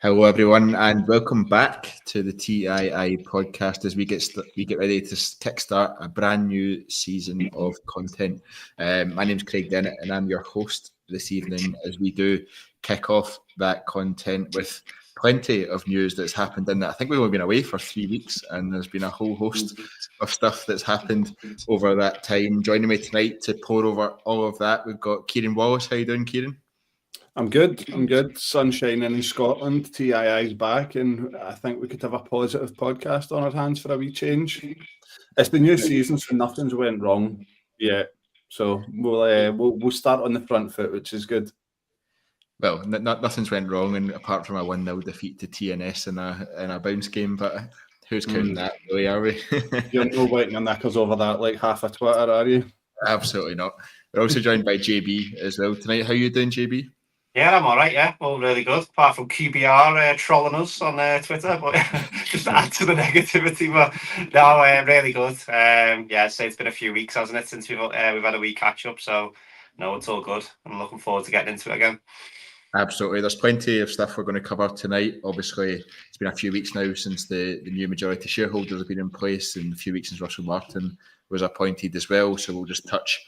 Hello, everyone, and welcome back to the TII podcast as we get ready to kickstart a brand new season of content. My name's Craig Dennett, and I'm your host this evening as we do kick off that content with plenty of news that's happened in that. I think we've only been away for 3 weeks, and there's been a whole host of stuff that's happened over that time. Joining me tonight to pour over all of that, we've got Kyran Wallace. How you doing, Kyran? I'm good. Sun shining in Scotland. TII's back, and I think we could have a positive podcast on our hands for a wee change. It's the new season, so nothing's went wrong yet. So we'll start on the front foot, which is good. Well, nothing's went wrong, and apart from a 1-0 defeat to TNS in a bounce game, but who's counting that, really, are we? You're no waiting your knickers over that like half a Twitter, are you? Absolutely not. We're also joined by JB as well tonight. How are you doing, JB? Yeah, I'm all right, yeah. All really good, apart from QBR trolling us on Twitter, but just to add to the negativity. But no, really good. So it's been a few weeks, hasn't it, since we've had a wee catch-up, so no, it's all good. I'm looking forward to getting into it again. Absolutely. There's plenty of stuff we're going to cover tonight. Obviously, it's been a few weeks now since the new majority shareholders have been in place, and a few weeks since Russell Martin was appointed as well, so we'll just touch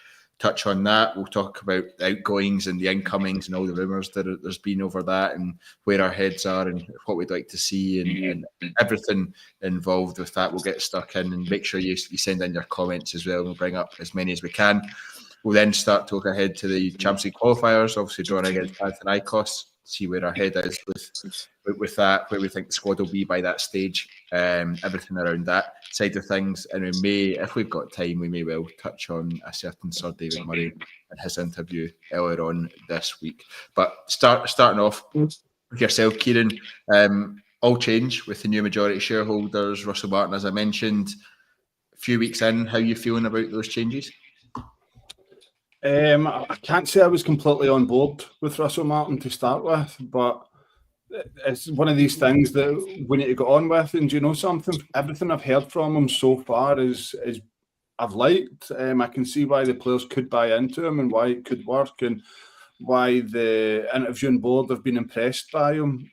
on that. We'll talk about the outgoings and the incomings and all the rumours that there's been over that, and where our heads are and what we'd like to see and everything involved with that. We'll get stuck in, and make sure you send in your comments as well, and we'll bring up as many as we can. We'll then start to look ahead to the Champions League qualifiers, obviously drawing against Panathinaikos, see where our head is with that, where we think the squad will be by that stage, everything around that side of things. And we may, if we've got time, we may well touch on a certain Sir David Murray and his interview earlier on this week. But starting off with yourself, Kyran, all change with the new majority shareholders, Russell Martin, as I mentioned, a few weeks in. How are you feeling about those changes? I can't say I was completely on board with Russell Martin to start with, but it's one of these things that we need to get on with. And do you know something? Everything I've heard from him so far is I've liked. I can see why the players could buy into him and why it could work, and why the interviewing board have been impressed by him.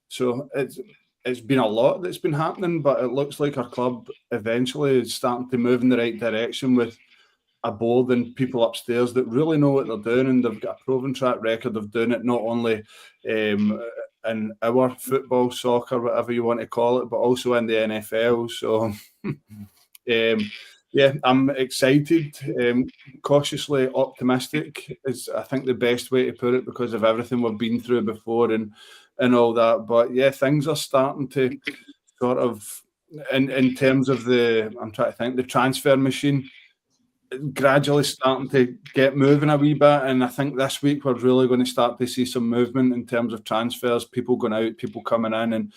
So it's been a lot that's been happening, but it looks like our club eventually is starting to move in the right direction with a board and people upstairs that really know what they're doing, and they've got a proven track record of doing it, not only in our football, soccer, whatever you want to call it, but also in the NFL. So, I'm excited, cautiously optimistic is, I think, the best way to put it, because of everything we've been through before and all that. But yeah, things are starting to sort of, in terms of the transfer machine, gradually starting to get moving a wee bit, and I think this week we're really going to start to see some movement in terms of transfers, people going out, people coming in. And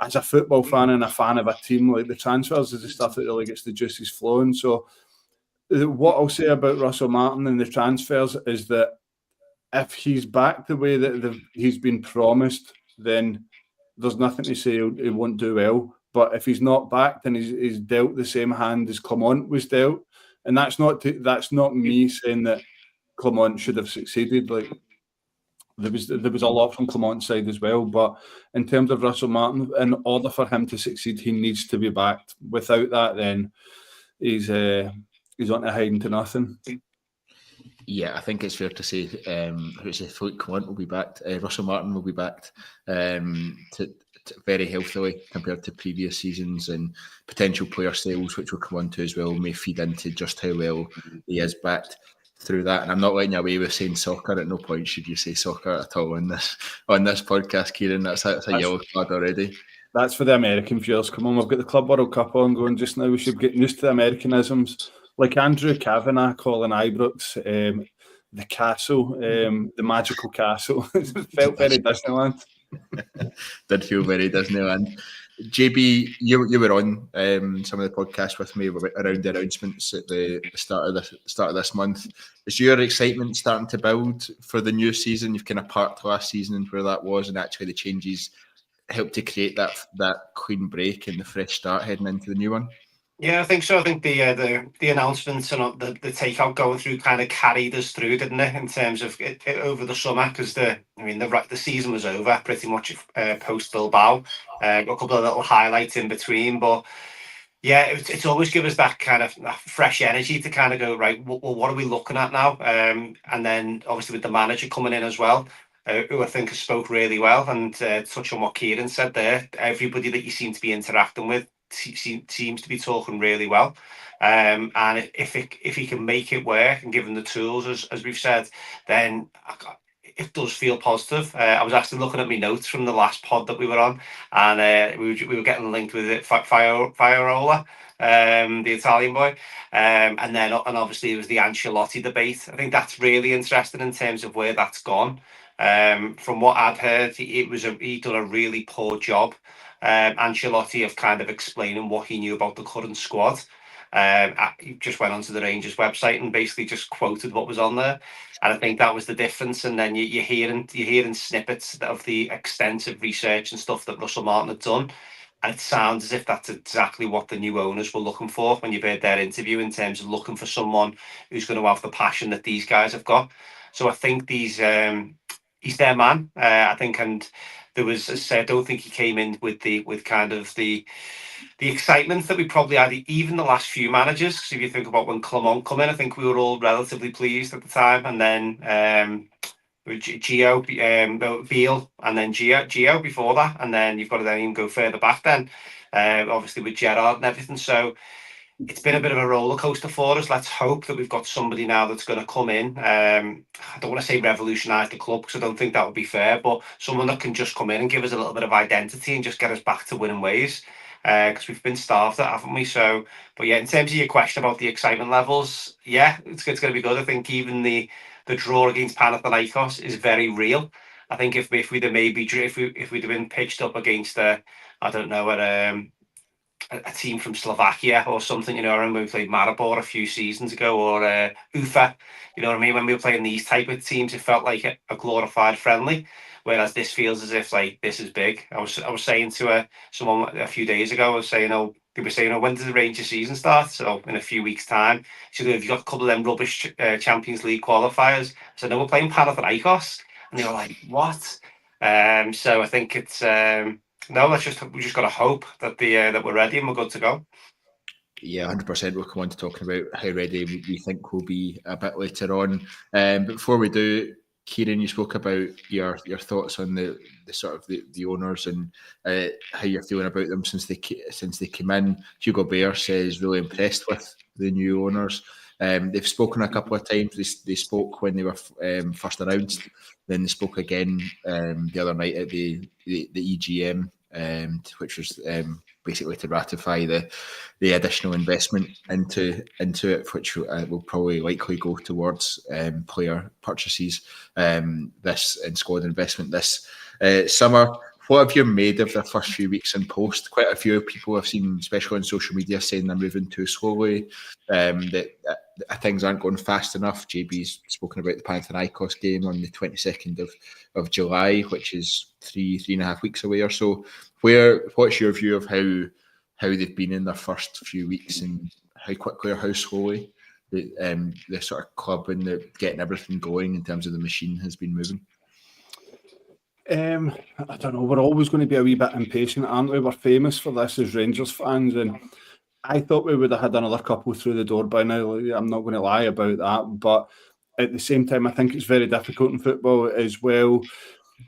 as a football fan and a fan of a team, like, the transfers is the stuff that really gets the juices flowing. So what I'll say about Russell Martin and the transfers is that if he's back the way that he's been promised, then there's nothing to say he won't do well. But if he's not back, then he's dealt the same hand as Clement was dealt. And that's not me saying that Clement should have succeeded. Like, there was a lot from Clement's side as well. But in terms of Russell Martin, in order for him to succeed, he needs to be backed. Without that, then he's on to hiding to nothing. Yeah, I think it's fair to say Clement will be backed. Russell Martin will be backed very healthily compared to previous seasons, and potential player sales, which we'll come on to as well, may feed into just how well he is backed through that. And I'm not letting you away with saying soccer. At no point should you say soccer at all on this podcast, Kyran. That's a yellow card already. That's for the American viewers. Come on, we've got the Club World Cup on going just now. We should get used to the Americanisms. Like Andrew Kavanagh calling Ibrox the castle, the magical castle. It felt very Disneyland. Did feel very Disneyland. JB, you were on some of the podcasts with me around the announcements at the start of this month. Is your excitement starting to build for the new season? You've kind of parked last season and where that was, and actually the changes helped to create that clean break and the fresh start heading into the new one. Yeah, I think so. I think the announcements and the takeout going through kind of carried us through, didn't it? In terms of it over the summer, because the season was over pretty much post Bilbao. A couple of little highlights in between, but yeah, it's always give us that kind of that fresh energy to kind of go right. Well, what are we looking at now? And then obviously with the manager coming in as well, who I think has spoke really well. And touch on what Kieran said there, everybody that you seem to be interacting with seems to be talking really well. And if he can make it work and give him the tools, as we've said, then it does feel positive. I was actually looking at my notes from the last pod that we were on, and we were getting linked with it, Fiorola, the Italian boy, and obviously it was the Ancelotti debate. I think that's really interesting in terms of where that's gone. From what I'd heard, he done a really poor job, Ancelotti, of kind of explaining what he knew about the current squad. He just went onto the Rangers website and basically just quoted what was on there, and I think that was the difference. And then you're hearing snippets of the extensive research and stuff that Russell Martin had done, and it sounds as if that's exactly what the new owners were looking for when you've heard their interview, in terms of looking for someone who's going to have the passion that these guys have got. So I think he's their man. I think, and there was, as I said, I don't think he came in with kind of the excitement that we probably had even the last few managers. Because if you think about when Clement come in, I think we were all relatively pleased at the time, and then Beale, and then Gio before that, and then you've got to then even go further back then, obviously with Gerrard and everything. So it's been a bit of a roller coaster for us. Let's hope that we've got somebody now that's going to come in. I don't want to say revolutionise the club, because I don't think that would be fair, but someone that can just come in and give us a little bit of identity and just get us back to winning ways. Because we've been starved at, haven't we? So, but yeah, in terms of your question about the excitement levels, yeah, it's going to be good. I think even the draw against Panathinaikos is very real. I think if we'd have been pitched up against I don't know, a team from Slovakia or something, I remember we played Maribor a few seasons ago, or Ufa, you know what I mean? When we were playing these type of teams, it felt like a glorified friendly, whereas this feels as if like this is big. I was saying to someone a few days ago, I was saying, they were saying, when does the Rangers season start? So in a few weeks' time. So have you got a couple of them rubbish Champions League qualifiers? I said, no, we're playing Panathinaikos. And they were like, what? So I think it's no, we just got to hope that that we're ready and we're good to go. Yeah, 100%. We'll come on to talking about how ready we think we'll be a bit later on. But before we do, Kieran, you spoke about your thoughts on the sort of the owners and how you're feeling about them since they came in. Hugo Bear says really impressed with the new owners. They've spoken a couple of times. They spoke when they were first announced. Then they spoke again the other night at the EGM, which was basically to ratify the additional investment into it, which will probably likely go towards player purchases this and squad investment this summer. What have you made of the first few weeks in post? Quite a few people I've seen, especially on social media, saying they're moving too slowly, that things aren't going fast enough. JB's spoken about the Panathinaikos game on the 22nd of July, which is three and a half weeks away or so. What's your view of how they've been in their first few weeks, and how quickly or how slowly the sort of club and the getting everything going in terms of the machine has been moving? I don't know. We're always going to be a wee bit impatient, aren't we? We're famous for this as Rangers fans, and I thought we would have had another couple through the door by now. I'm not going to lie about that, but at the same time, I think it's very difficult in football as well.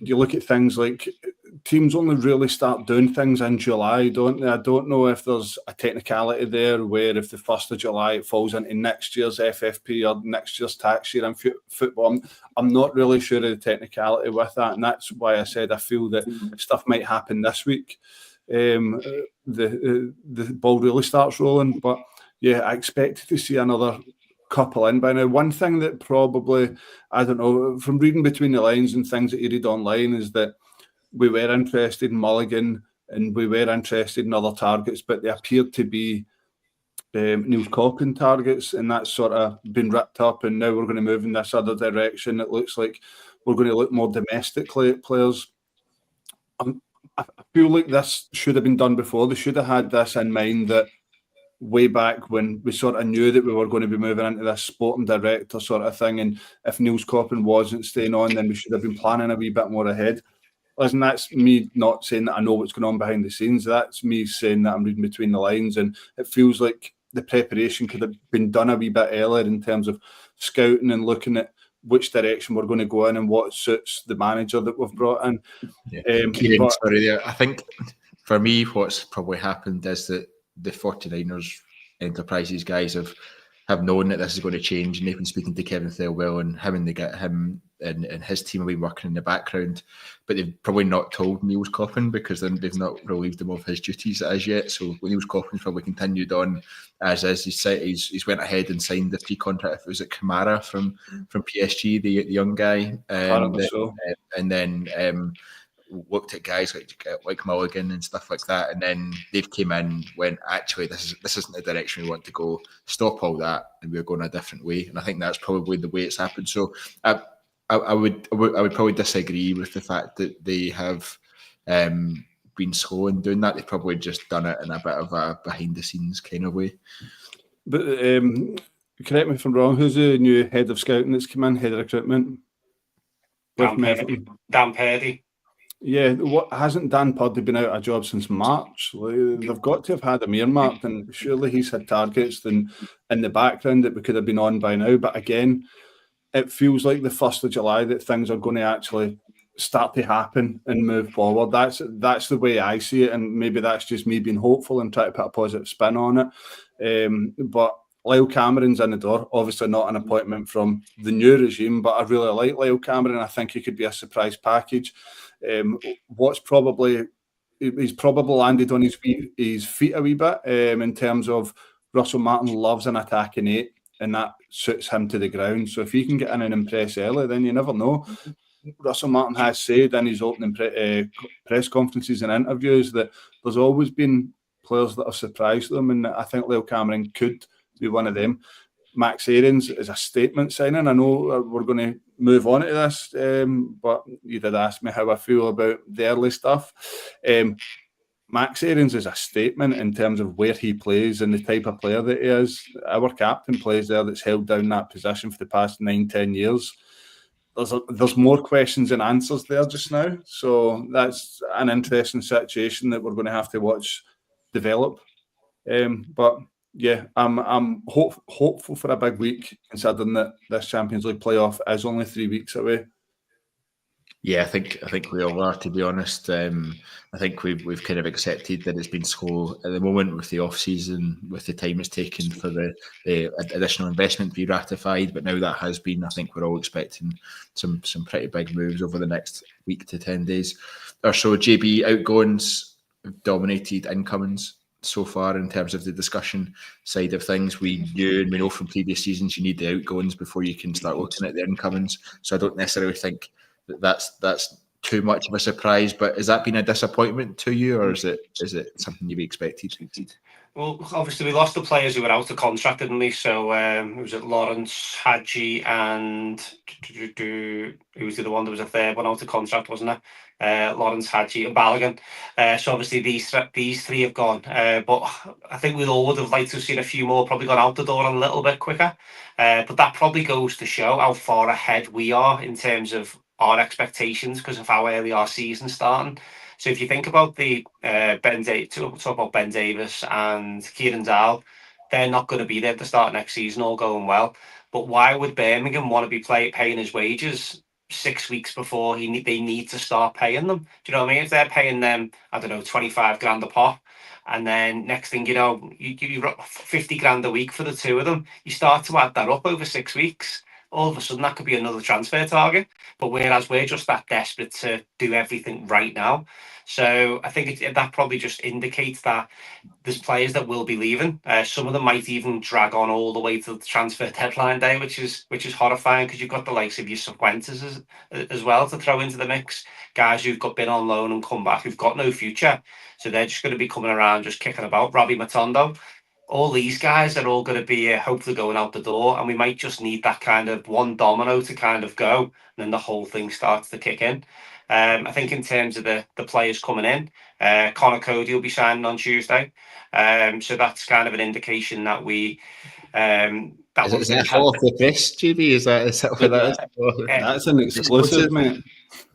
You look at things like teams only really start doing things in July, don't they? I don't know if there's a technicality there where if the 1st of July it falls into next year's FFP or next year's tax year in football. I'm not really sure of the technicality with that, and that's why I said I feel that stuff might happen this week. The ball really starts rolling, but yeah, I expect to see another couple in by now. One thing that probably, I don't know, from reading between the lines and things that you read online, is that we were interested in Mulligan and we were interested in other targets, but they appeared to be Niels Coppin targets, and that's sort of been ripped up, and now we're going to move in this other direction. It looks like we're going to look more domestically at players. I feel like this should have been done before. They should have had this in mind, that way back when we sort of knew that we were going to be moving into this sporting director sort of thing, and if Niels Coppin wasn't staying on, then we should have been planning a wee bit more ahead. Listen, that's me not saying that I know what's going on behind the scenes. That's me saying that I'm reading between the lines, and it feels like the preparation could have been done a wee bit earlier in terms of scouting and looking at which direction we're going to go in and what suits the manager that we've brought in. Kyran, sorry there. I think for me, what's probably happened is that the 49ers Enterprises guys have known that this is going to change, and they've been speaking to Kevin Thelwell, and him and his team have been working in the background, but they've probably not told Niels Coppin because they've not relieved him of his duties as yet. So Niels Coppin's probably continued on as is. He's went ahead and signed the pre-contract. Was it Kamara from PSG, the young guy, and then looked at guys like Mulligan and stuff like that, and then they've came in, went, actually this isn't the direction we want to go, stop all that, and we're going a different way. And I think that's probably the way it's happened. So I would probably disagree with the fact that they have been slow in doing that. They've probably just done it in a bit of a behind the scenes kind of way. But correct me if I'm wrong, who's the new head of scouting that's come in, head of recruitment? Dan Purdy. Yeah, hasn't Dan Purdy been out of a job since March? They've got to have had him earmarked, and surely he's had targets in the background that we could have been on by now. But again, it feels like the 1st of July that things are going to actually start to happen and move forward. That's the way I see it, and maybe that's just me being hopeful and trying to put a positive spin on it. But Lyle Cameron's in the door. Obviously not an appointment from the new regime, but I really like Lyle Cameron. I think he could be a surprise package. He's probably landed on his feet a wee bit in terms of Russell Martin loves an attacking 8, and that suits him to the ground. So if he can get in and impress early, then you never know. Russell Martin has said in his opening press conferences and interviews that there's always been players that have surprised them, and I think Lyle Cameron could be one of them. Max Aarons is a statement signing. I know we're going to move on to this, but you did ask me how I feel about the early stuff. Max Aarons is a statement in terms of where he plays and the type of player that he is. Our captain plays there that's held down that position for the past 9-10 years. There's more questions than answers there just now. So that's an interesting situation that we're going to have to watch develop. But yeah, I'm hopeful for a big week, considering that this Champions League playoff is only 3 weeks away. Yeah, I think we all are, to be honest. I think we've kind of accepted that it's been slow at the moment with the off season, with the time it's taken for the additional investment to be ratified. But now that has been, I think we're all expecting some pretty big moves over the next week to 10 days or so. JB, outgoings have dominated incomings so far in terms of the discussion side of things. We knew and we know from previous seasons you need the outgoings before you can start looking at the incomings. So I don't necessarily think that's too much of a surprise. But has that been a disappointment to you, or is it something you've expected? Well, obviously we lost the players who were out of contract, didn't we? So it was Lawrence, Hadji, and who was the other one? There was a third one out of contract, wasn't there? Lawrence, Hadji, and Balogun. So obviously these three have gone. But I think we all would have liked to have seen a few more probably gone out the door a little bit quicker. But that probably goes to show how far ahead we are in terms of our expectations because of how early our season's starting. So if you think about the talk about Ben Davies and Kieran Dowell, they're not going to be there to start next season, all going well. But why would Birmingham want to be paying his wages 6 weeks before they need to start paying them? Do you know what I mean? If they're paying them, I don't know, 25 grand a pop, and then next thing you know, you 50 grand a week for the two of them, you start to add that up over 6 weeks. All of a sudden that could be another transfer target. But whereas we're just that desperate to do everything right now. So I think that probably just indicates that there's players that will be leaving. Some of them might even drag on all the way to the transfer deadline day, which is horrifying because you've got the likes of your Cifuentes as well to throw into the mix. Guys who've been on loan and come back who've got no future. So they're just going to be coming around just kicking about. Robbie Matondo. All these guys are all going to be hopefully going out the door, and we might just need that kind of one domino to kind of go, and then the whole thing starts to kick in. I think in terms of the players coming in, Connor Cody will be signing on Tuesday. So that's kind of an indication that we is that hot off the press, JB? Is that what that is? That's an exclusive, mate.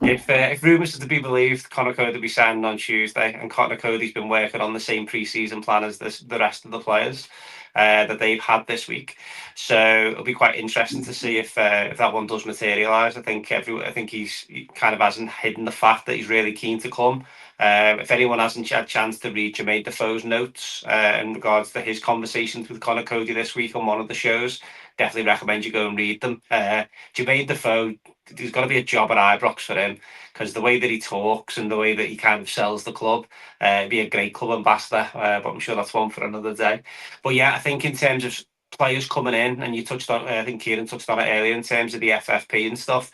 If rumours are to be believed, Connor Cody will be signing on Tuesday, and Connor Cody's been working on the same pre-season plan as the rest of the players that they've had this week. So it'll be quite interesting to see if that one does materialise. I think he kind of hasn't hidden the fact that he's really keen to come. If anyone hasn't had a chance to read Jermaine Defoe's notes in regards to his conversations with Connor Cody this week on one of the shows, definitely recommend you go and read them. Jermaine Defoe, there's got to be a job at Ibrox for him, because the way that he talks and the way that he kind of sells the club, be a great club ambassador, but I'm sure that's one for another day. But yeah, I think in terms of players coming in, and you touched on, I think Kyran touched on it earlier, in terms of the FFP and stuff,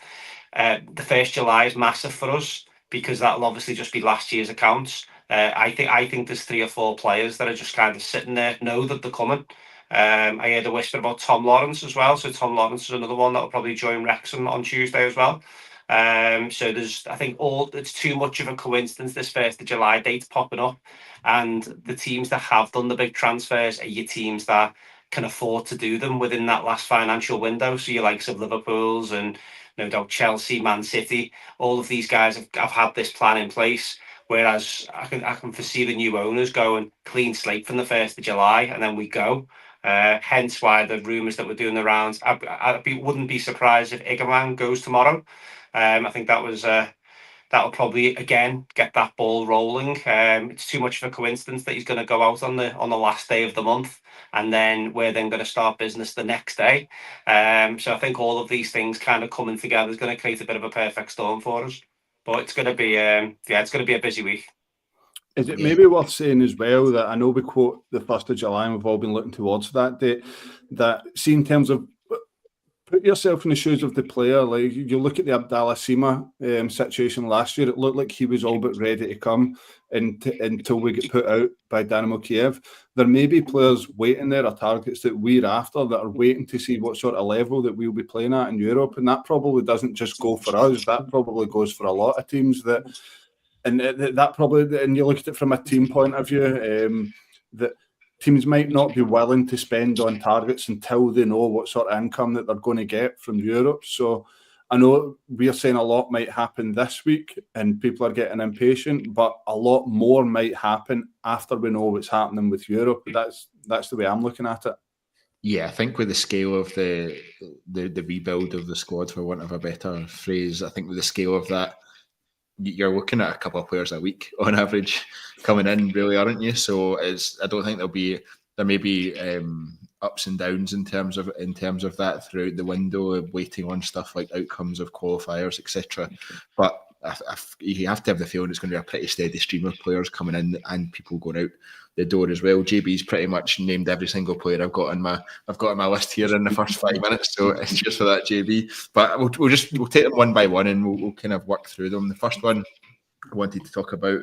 the 1st July is massive for us, because that'll obviously just be last year's accounts. I think there's 3 or 4 players that are just kind of sitting there, know that they're coming. I heard a whisper about Tom Lawrence as well. So Tom Lawrence is another one that will probably join Wrexham on Tuesday as well. So it's too much of a coincidence, this 1st of July date popping up. And the teams that have done the big transfers are your teams that can afford to do them within that last financial window. So your likes of Liverpool's and no doubt Chelsea, Man City, all of these guys have had this plan in place. Whereas I can foresee the new owners going clean slate from the 1st of July, and then we go. Hence why the rumours that we're doing the rounds. I wouldn't be surprised if Igamane goes tomorrow. I think that'll probably again get that ball rolling. It's too much of a coincidence that he's going to go out on the last day of the month, and then we're then going to start business the next day. So I think all of these things kind of coming together is going to create a bit of a perfect storm for us. But it's going to be it's going to be a busy week. Is it maybe worth saying as well that I know we quote the 1st of July and we've all been looking towards that date, that see in terms of put yourself in the shoes of the player, like you look at the Abdallah Sima situation last year, it looked like he was all but ready to come until we get put out by Dynamo Kiev. There may be players waiting there, or targets that we're after, that are waiting to see what sort of level that we'll be playing at in Europe, and that probably doesn't just go for us, that probably goes for a lot of teams. And you look at it from a team point of view, that teams might not be willing to spend on targets until they know what sort of income that they're going to get from Europe. So I know we're saying a lot might happen this week and people are getting impatient, but a lot more might happen after we know what's happening with Europe. That's the way I'm looking at it. Yeah, I think with the scale of the rebuild of the squad, for want of a better phrase, I think with the scale of that, you're looking at a couple of players a week on average coming in, really, aren't you? So I don't think there may be ups and downs in terms of that throughout the window, waiting on stuff like outcomes of qualifiers, etc. But you have to have the feeling it's going to be a pretty steady stream of players coming in and people going out the door as well. JB's pretty much named every single player I've got on my list here in the first 5 minutes, so it's just for that, JB. But we'll take them one by one and we'll kind of work through them. The first one I wanted to talk about,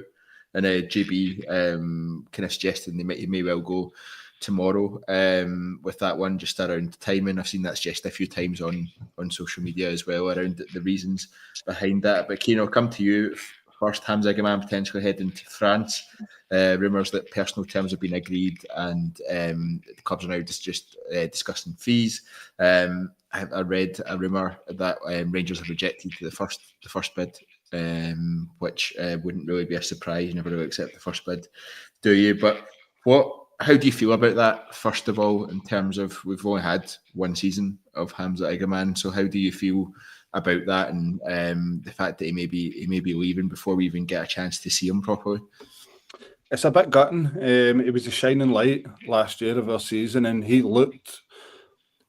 and JB kind of suggested he may well go tomorrow with that one, just around timing. I've seen that suggested a few times on social media as well around the reasons behind that. But Keen, I'll come to you first. Hamza Igamane potentially heading to France. Rumours that personal terms have been agreed, and the clubs are now just discussing fees. I read a rumour that Rangers have rejected the first bid, which wouldn't really be a surprise. You never really accept the first bid, do you? But how do you feel about that, first of all, in terms of we've only had one season of Hamza Igamane, so how do you feel about that and the fact that he may be leaving before we even get a chance to see him properly? It's a bit gutting. It was a shining light last year of our season, and he looked,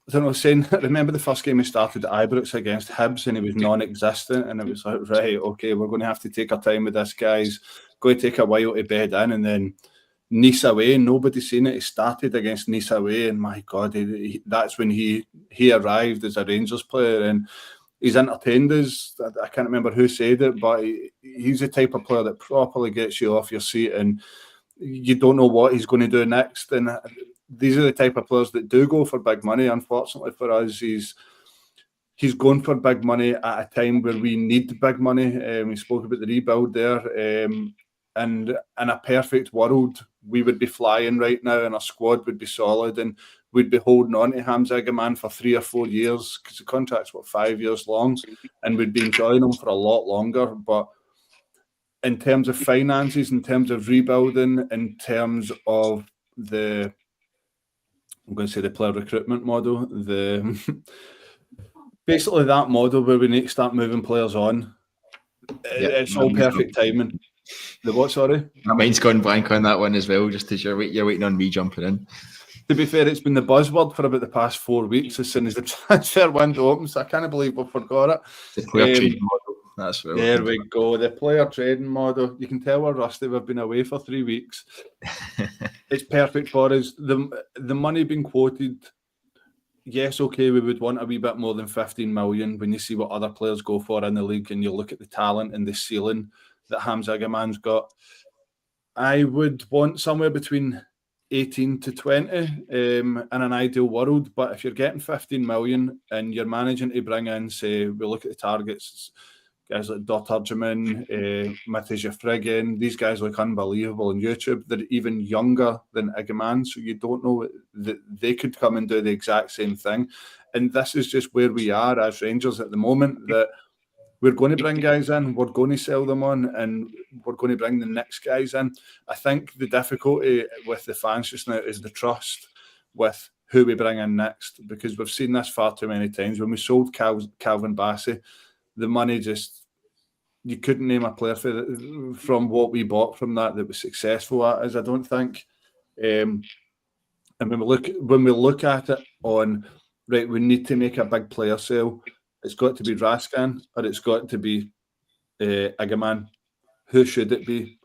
I don't know, remember the first game he started at Ibrox against Hibs, and he was non-existent, and it was like, right, okay, we're going to have to take our time with this guy. He's going to take a while to bed in, and then Nice away, nobody's seen it. He started against Nice away, and my God, that's when he arrived as a Rangers player, and he's entertained us. I can't remember who said it, but he's the type of player that properly gets you off your seat, and you don't know what he's going to do next. And these are the type of players that do go for big money. Unfortunately for us, he's going for big money at a time where we need big money. We spoke about the rebuild there. And in a perfect world, we would be flying right now and our squad would be solid and we'd be holding on to Hamza Igamane for 3 or 4 years because the contract's, 5 years long, and we'd be enjoying him for a lot longer. But in terms of finances, in terms of rebuilding, in terms of the player recruitment model, basically that model where we need to start moving players on, it's all perfect timing. The what, sorry? My mind's gone blank on that one as well, just as you're waiting on me jumping in. To be fair, it's been the buzzword for about the past 4 weeks as soon as the transfer window opens. I can't believe we forgot it. The player trading model. That's well. There we go. The player trading model. You can tell we're rusty. We've been away for 3 weeks. It's perfect for us. The money being quoted, yes, okay, we would want a wee bit more than 15 million when you see what other players go for in the league and you look at the talent and the ceiling that Hamza Igamane's got. I would want somewhere between 18 to 20 in an ideal world, but if you're getting 15 million and you're managing to bring in, say, we look at the targets, guys like Dottergeman, Matija Friggin, these guys look unbelievable on YouTube. They're even younger than Igamane, so you don't know that they could come and do the exact same thing. And this is just where we are as Rangers at the moment, that we're going to bring guys in, we're going to sell them on, and we're going to bring the next guys in. I think the difficulty with the fans just now is the trust with who we bring in next, because we've seen this far too many times. When we sold Calvin Bassey, the money just, you couldn't name a player from what we bought from that was successful at us, I don't think. And when we look at it on, right, we need to make a big player sale, it's got to be Raskin or it's got to be Igamane. Who should it be?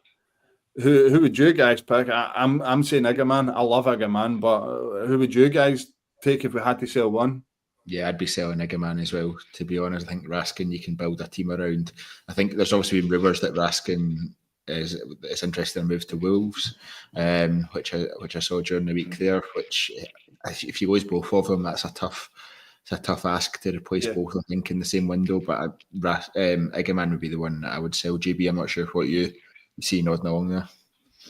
Who would you guys pick? I'm saying Igamane. I love Igamane, but who would you guys take if we had to sell one? Yeah, I'd be selling Igamane as well, to be honest. I think Raskin, you can build a team around. I think there's also been rumours that Raskin is interested in a move to Wolves, which I saw during the week there, which if you lose both of them, it's a tough ask to replace both, I think, in the same window. But Igamane would be the one that I would sell. JB, I'm not sure what you see nodding along there.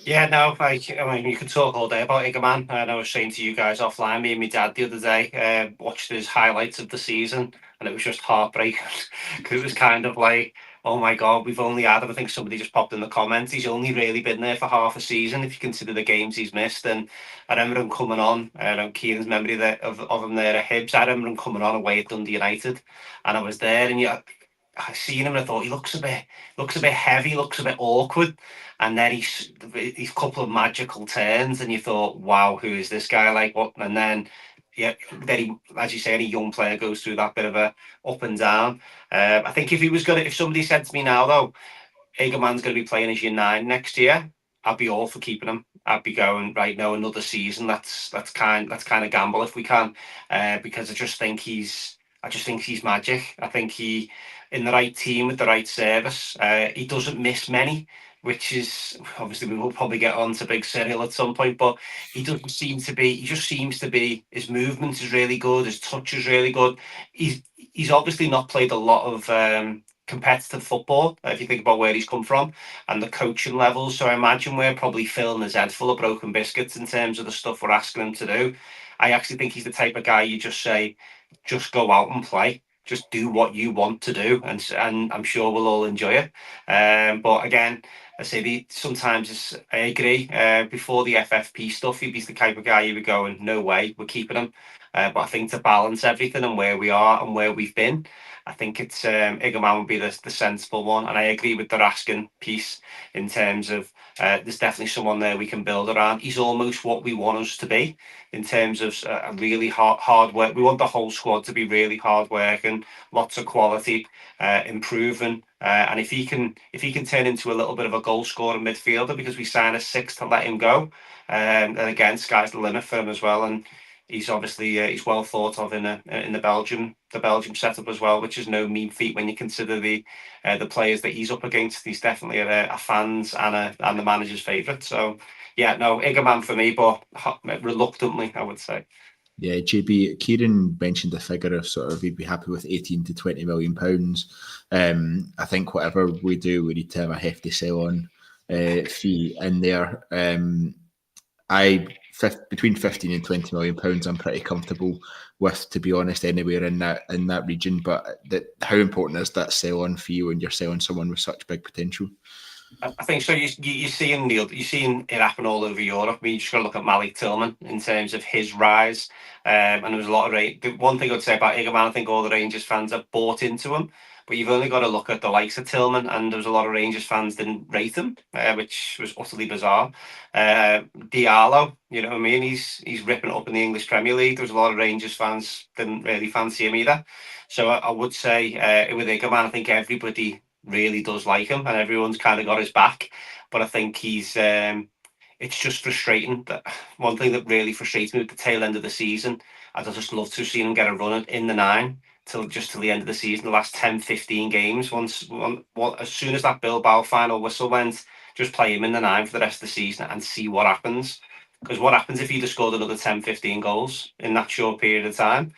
Yeah, no, I mean, you could talk all day about Igamane. And I was saying to you guys offline, me and my dad the other day watched his highlights of the season, and it was just heartbreaking because it was kind of like, oh my God, we've only had, I think somebody just popped in the comments, he's only really been there for half a season if you consider the games he's missed. And I remember him coming on, Kieran's memory of him there at Hibs, I remember him coming on away at Dundee United, and I was there, and I seen him and I thought he looks a bit heavy, looks a bit awkward, and then he's couple of magical turns, and you thought, wow, who is this guy? Like what? And then very, as you say, any young player goes through that bit of a up and down. I think if somebody said to me now though, Igamane's going to be playing as year 9 next year, I'd be all for keeping him. I'd be going right now another season. That's kind of gamble if we can, because I just think he's magic. I think he, in the right team with the right service, he doesn't miss many, which is obviously we will probably get on to big Cyriel at some point, but he just seems to be, his movement is really good, his touch is really good. He's obviously not played a lot of competitive football, if you think about where he's come from and the coaching levels. So I imagine we're probably filling his head full of broken biscuits in terms of the stuff we're asking him to do. I actually think he's the type of guy you just say, just go out and play. Just do what you want to do, and I'm sure we'll all enjoy it. But again, I say sometimes I agree. Before the FFP stuff, he's the type of guy you would go, and no way, we're keeping him. But I think to balance everything and where we are and where we've been, I think it's Igamane would be the sensible one. And I agree with the Raskin piece in terms of there's definitely someone there we can build around. He's almost what we want us to be in terms of a really hard work. We want the whole squad to be really hard working, lots of quality, improving. And if he can turn into a little bit of a goal scoring midfielder because we sign a 6 to let him go, then again, sky's the limit for him as well. And he's obviously he's well thought of in the Belgium setup as well, which is no mean feat when you consider the players that he's up against. He's definitely a fans and the manager's favourite. So yeah, no, Igamane for me, but reluctantly, I would say. Yeah, JB Kyran mentioned a figure of sort of he'd be happy with 18 to 20 million pounds. I think whatever we do, we need to have a hefty sell-on fee in there. Between 15 and 20 million pounds, I'm pretty comfortable with, to be honest, anywhere in that region. But how important is that sell-on fee when you're selling someone with such big potential? I think so. You're seeing it happen all over Europe. I mean, you just got to look at Malik Tillman in terms of his rise. And there was a lot of the one thing I'd say about Igamane, I think all the Rangers fans have bought into him. But you've only got to look at the likes of Tillman, and there was a lot of Rangers fans didn't rate him, which was utterly bizarre. Diallo, you know what I mean? He's ripping it up in the English Premier League. There was a lot of Rangers fans didn't really fancy him either. So I would say with Igamane, I think everybody really does like him, and everyone's kind of got his back. But I think he's it's just frustrating. That one thing that really frustrates me with the tail end of the season, I'd just love to have seen him get a run in the 9 till the end of the season, the last 10-15 games. As soon as that Bilbao final whistle went, just play him in the 9 for the rest of the season and see what happens. Because what happens if he'd have scored another 10-15 goals in that short period of time?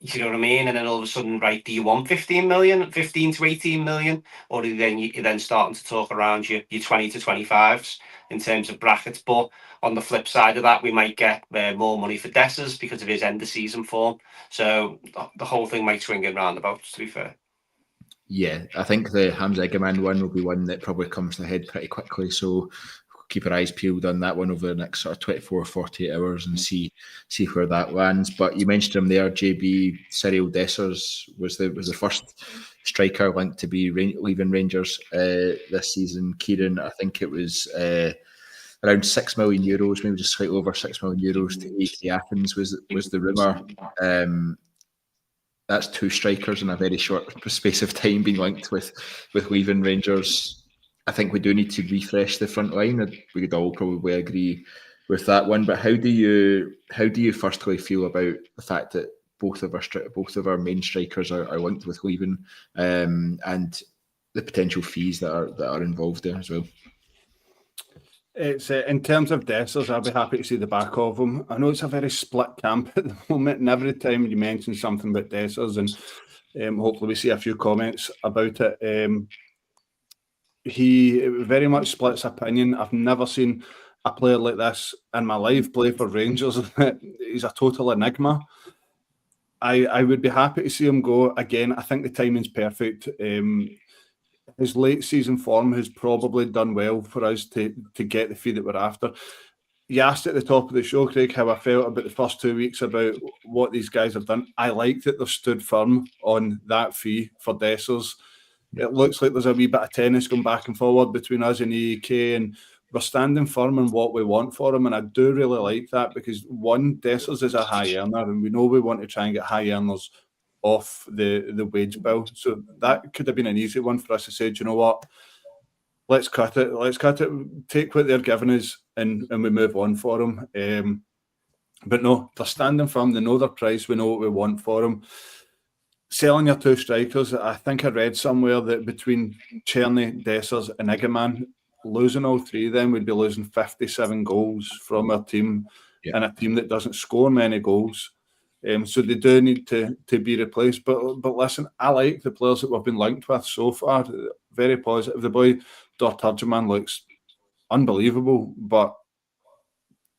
You know what I mean? And then all of a sudden, right, do you want 15 to 18 million? Or you're then starting to talk around your 20 to 25s in terms of brackets. But on the flip side of that, we might get more money for Dessers because of his end of season form. So the whole thing might swing in roundabouts, to be fair. Yeah, I think the Hamza Igamane one will be one that probably comes to the head pretty quickly. So keep our eyes peeled on that one over the next sort of 24 or 48 hours and see where that lands. But you mentioned him there, JB. Cyriel Dessers was the first striker linked to be leaving Rangers this season. Kyran, I think it was around €6 million, maybe just slightly over €6 million to AEK Athens was the rumour. That's 2 strikers in a very short space of time being linked with leaving Rangers. I think we do need to refresh the front line. We could all probably agree with that one. But how do you firstly feel about the fact that both of our main strikers are linked with leaving, and the potential fees that are involved there as well? It's in terms of Dessers, I'll be happy to see the back of him. I know it's a very split camp at the moment, and every time you mention something about Dessers, and hopefully we see a few comments about it. He very much splits opinion. I've never seen a player like this in my life play for Rangers. He's a total enigma. I would be happy to see him go. Again, I think the timing's perfect. His late season form has probably done well for us to get the fee that we're after. You asked at the top of the show, Craig, how I felt about the first 2 weeks about what these guys have done. I like that they've stood firm on that fee for Dessers. It looks like there's a wee bit of tennis going back and forward between us and AEK, and we're standing firm on what we want for him. And I do really like that because, one, Dessers is a high earner, and we know we want to try and get high earners off the wage bill. So that could have been an easy one for us to say, do you know what? Let's cut it. Take what they're giving us and we move on for them. But no, they're standing firm. They know their price. We know what we want for them. Selling your 2 strikers, I think I read somewhere that between Czerny, Dessers and Igamane, losing all 3 of them, we'd be losing 57 goals from our team, and a team that doesn't score many goals. So they do need to be replaced. But listen, I like the players that we've been linked with so far. Very positive. The boy Dorturgeman looks unbelievable, but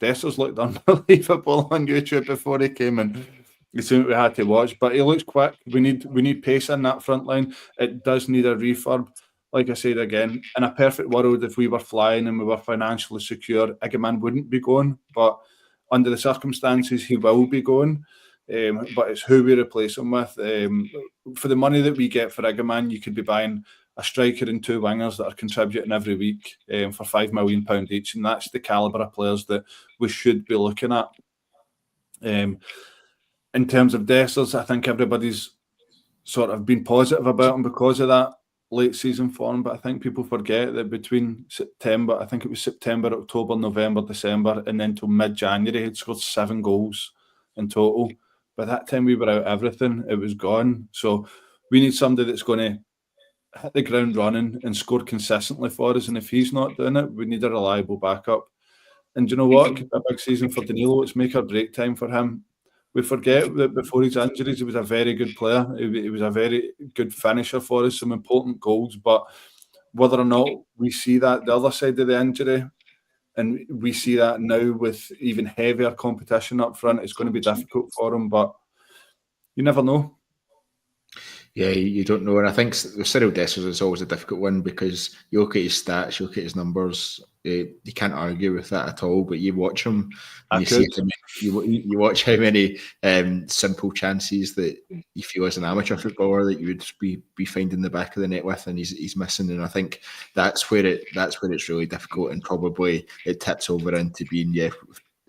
Dessers looked unbelievable on YouTube before he came in. It's something we had to watch, but he looks quick. We need pace in that front line. It does need a refurb. Like I said again, in a perfect world, if we were flying and we were financially secure, Igamane wouldn't be going. But under the circumstances, he will be going. But it's who we replace him with. For the money that we get for Igamane, you could be buying a striker and 2 wingers that are contributing every week for £5 million each, and that's the calibre of players that we should be looking at. In terms of Dessers, I think everybody's sort of been positive about him because of that late season form, but I think people forget that between September, I think it was September, October, November, December, and then till mid-January, he'd scored 7 goals in total. By that time, we were out everything. It was gone. So we need somebody that's going to hit the ground running and score consistently for us, and if he's not doing it, we need a reliable backup. And you know what? It could be a big season for Danilo. It's make or break time for him. We forget that before his injuries, he was a very good player. He was a very good finisher for us, some important goals. But whether or not we see that the other side of the injury, and we see that now with even heavier competition up front, it's going to be difficult for him. But you never know. Yeah, you don't know. And I think Cyriel Dessers is always a difficult one because you look at his stats, you look at his numbers, you can't argue with that at all. But you watch him and you see you watch how many simple chances that you feel as an amateur footballer that you would be finding the back of the net with, and he's missing. And I think that's where it's really difficult, and probably it tips over into being,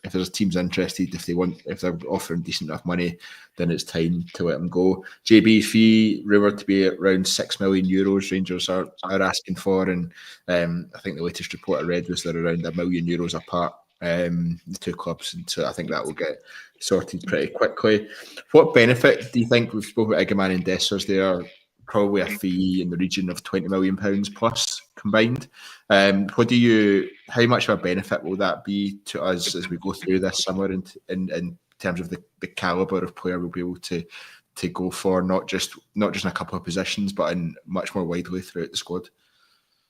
if there's teams interested, if they're offering decent enough money, then it's time to let them go. JB fee rumoured to be around €6 million. Rangers are asking for, and I think the latest report I read was they're around €1 million apart, the two clubs, and so I think that will get sorted pretty quickly. What benefit do you think? We've spoken about Igamane and Dessers. They are probably a fee in the region of £20 million plus combined. How much of a benefit will that be to us as we go through this summer in terms of the calibre of player we'll be able to go for, not just in a couple of positions, but in much more widely throughout the squad?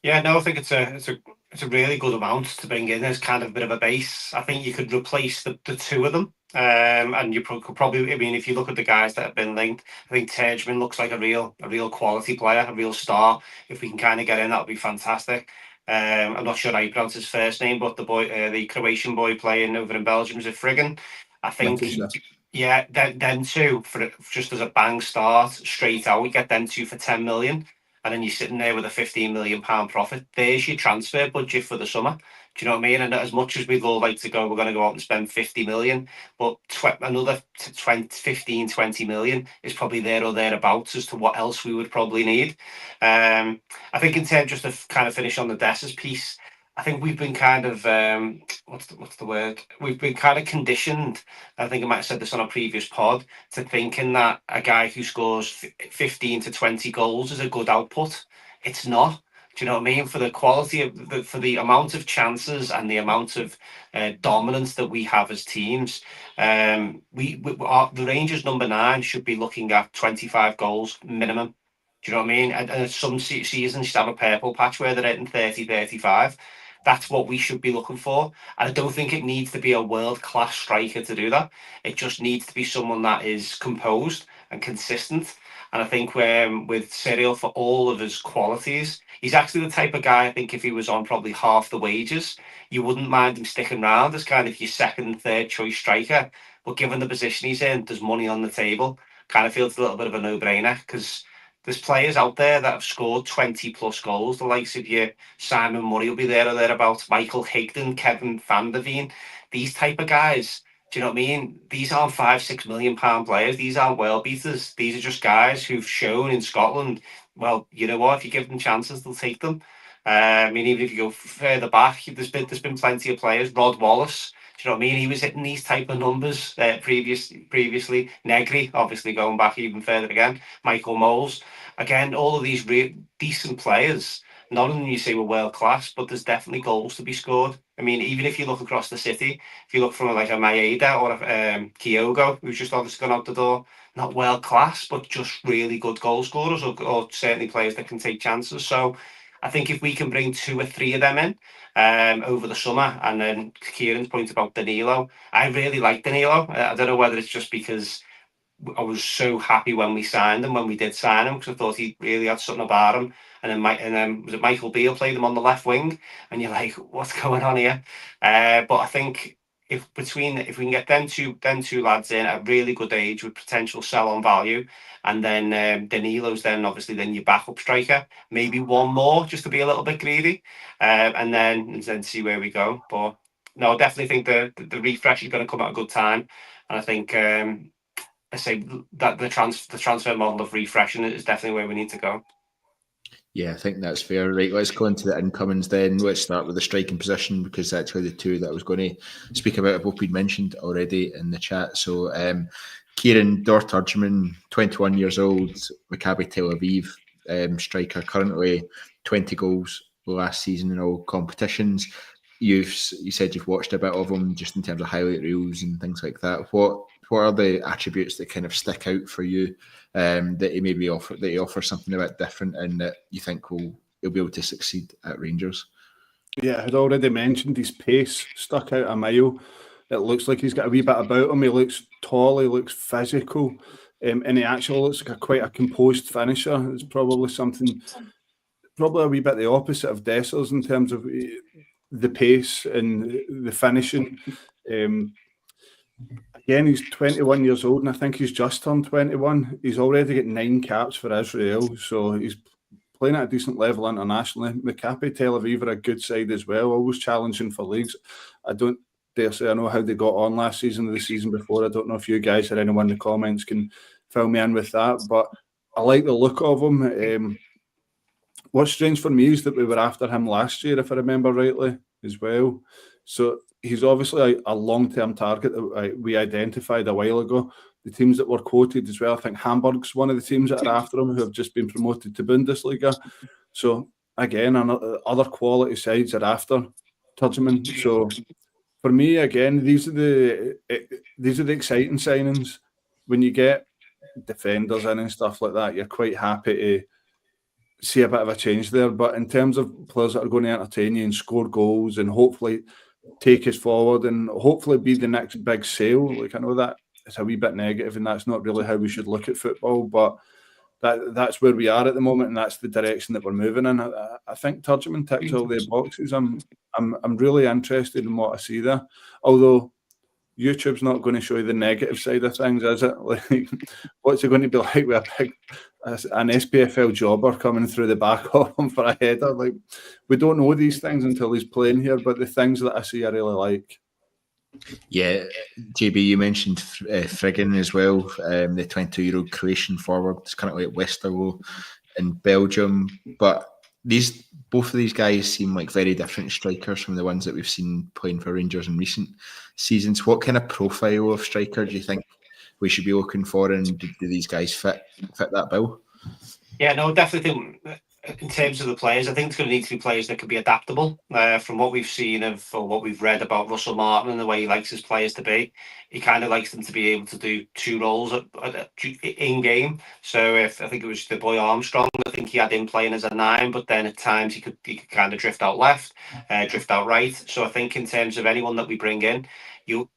Yeah, no, I think it's a really good amount to bring in as kind of a bit of a base. I think you could replace the two of them. And you could probably, I mean, if you look at the guys that have been linked, I think Terjman looks like a real quality player, a real star. If we can kind of get in, that would be fantastic. I'm not sure how you pronounce his first name, but the Croatian boy playing over in Belgium is a Friggin. I think, yeah, then two for just as a bang start straight out. We get them two for 10 million. And then you're sitting there with a £15 million profit. There's your transfer budget for the summer. Do you know what I mean? And as much as we'd all like to go, we're going to go out and spend 50 million, but another 20 million is probably there or thereabouts as to what else we would probably need. I think in terms, just to kind of finish on the Dessers piece, I think we've been kind of what's the word? We've been kind of conditioned. I think I might have said this on a previous pod, to thinking that a guy who scores 15 to 20 goals is a good output. It's not. Do you know what I mean? For the quality of for the amount of chances and the amount of dominance that we have as teams, the Rangers number 9 should be looking at 25 goals minimum. Do you know what I mean? And some seasons have a purple patch where they're hitting 30, 35. That's what we should be looking for. And I don't think it needs to be a world-class striker to do that. It just needs to be someone that is composed and consistent. And I think with Cyriel, for all of his qualities, he's actually the type of guy, I think if he was on probably half the wages, you wouldn't mind him sticking around as kind of your second and third choice striker. But given the position he's in, there's money on the table. Kind of feels a little bit of a no-brainer, because there's players out there that have scored 20 plus goals. The likes of your Simon Murray will be there or thereabouts, Michael Higden, Kevin Van der Veen, these type of guys. Do you know what I mean? These aren't £5-6 million players. These aren't world beaters. These are just guys who've shown in Scotland, well, you know what, if you give them chances, they'll take them. I mean, even if you go further back, there's been plenty of players. Rod Wallace, do you know what I mean? He was hitting these type of numbers previously. Negri, obviously going back even further again. Michael Moles. Again, all of these decent players, none of them you say were world class, but there's definitely goals to be scored. I mean, even if you look across the city, if you look from like a Maeda or a Kyogo, who's just obviously gone out the door, not world class, but just really good goal scorers, or certainly players that can take chances. So I think if we can bring 2 or 3 of them in over the summer, and then Kieran's point about Danilo, I really like Danilo. I don't know whether it's just because I was so happy when we signed him, when we did sign him, because I thought he really had something about him. And then was it Michael Beale played him on the left wing, and you're like, what's going on here? But I think if we can get them two lads in at a really good age with potential sell-on value, and then Danilo's then obviously then your backup striker, maybe one more just to be a little bit greedy, and then see where we go. But no, I definitely think the refresh is going to come at a good time, and I think. I say that the transfer model of refreshing it is definitely where we need to go. Yeah, I think that's fair. Right, let's go into the incomings then. Let's start with the striking position, because actually the two that I was going to speak about have both been mentioned already in the chat. So Kieran Dorturgeman, 21 years old, Maccabi Tel Aviv striker, currently 20 goals last season in all competitions. you said you've watched a bit of him just in terms of highlight reels and things like that. What are the attributes that kind of stick out for you, that he offers something a bit different and that you think he'll be able to succeed at Rangers? Yeah, I had already mentioned his pace stuck out a mile. It looks like he's got a wee bit about him. He looks tall, he looks physical, and he actually looks like quite a composed finisher. It's probably a wee bit the opposite of Dessers in terms of the pace and the finishing. Again, he's 21 years old, and I think he's just turned 21. He's already got 9 caps for Israel, so he's playing at a decent level internationally. Maccabi Tel Aviv are a good side as well, always challenging for leagues. I don't dare say I know how they got on last season or the season before. I don't know if you guys or anyone in the comments can fill me in with that, but I like the look of him. What's strange for me is that we were after him last year, if I remember rightly, as well. So he's obviously a long-term target that we identified a while ago. The teams that were quoted as well, I think Hamburg's one of the teams that are after him, who have just been promoted to Bundesliga. So again, other quality sides are after Turgeman. So for me, again, these are the exciting signings. When you get defenders in and stuff like that, you're quite happy to see a bit of a change there. But in terms of players that are going to entertain you and score goals and hopefully take us forward and hopefully be the next big sale, like I know that it's a wee bit negative and that's not really how we should look at football, but that's where we are at the moment and that's the direction that we're moving in. I think Turgeman ticks all the boxes. I'm really interested in what I see there. Although YouTube's not going to show you the negative side of things, is it? Like, what's it going to be like with an SPFL jobber coming through the back of him for a header? Like, we don't know these things until he's playing here, but the things that I see I really like. Yeah, JB, you mentioned Friggin as well, the 22-year-old Croatian forward. It's currently at Westerlo in Belgium. But both of these guys seem like very different strikers from the ones that we've seen playing for Rangers in recent seasons. What kind of profile of striker do you think we should be looking for, and do these guys fit that bill? Yeah, no, definitely think in terms of the players, I think it's going to need to be players that can be adaptable. From what we've seen or what we've read about Russell Martin and the way he likes his players to be, he kind of likes them to be able to do 2 roles in game. So if I think it was the boy Armstrong, I think he had him playing as a 9, but then at times he could kind of drift out left, drift out right. So I think in terms of anyone that we bring in, you'll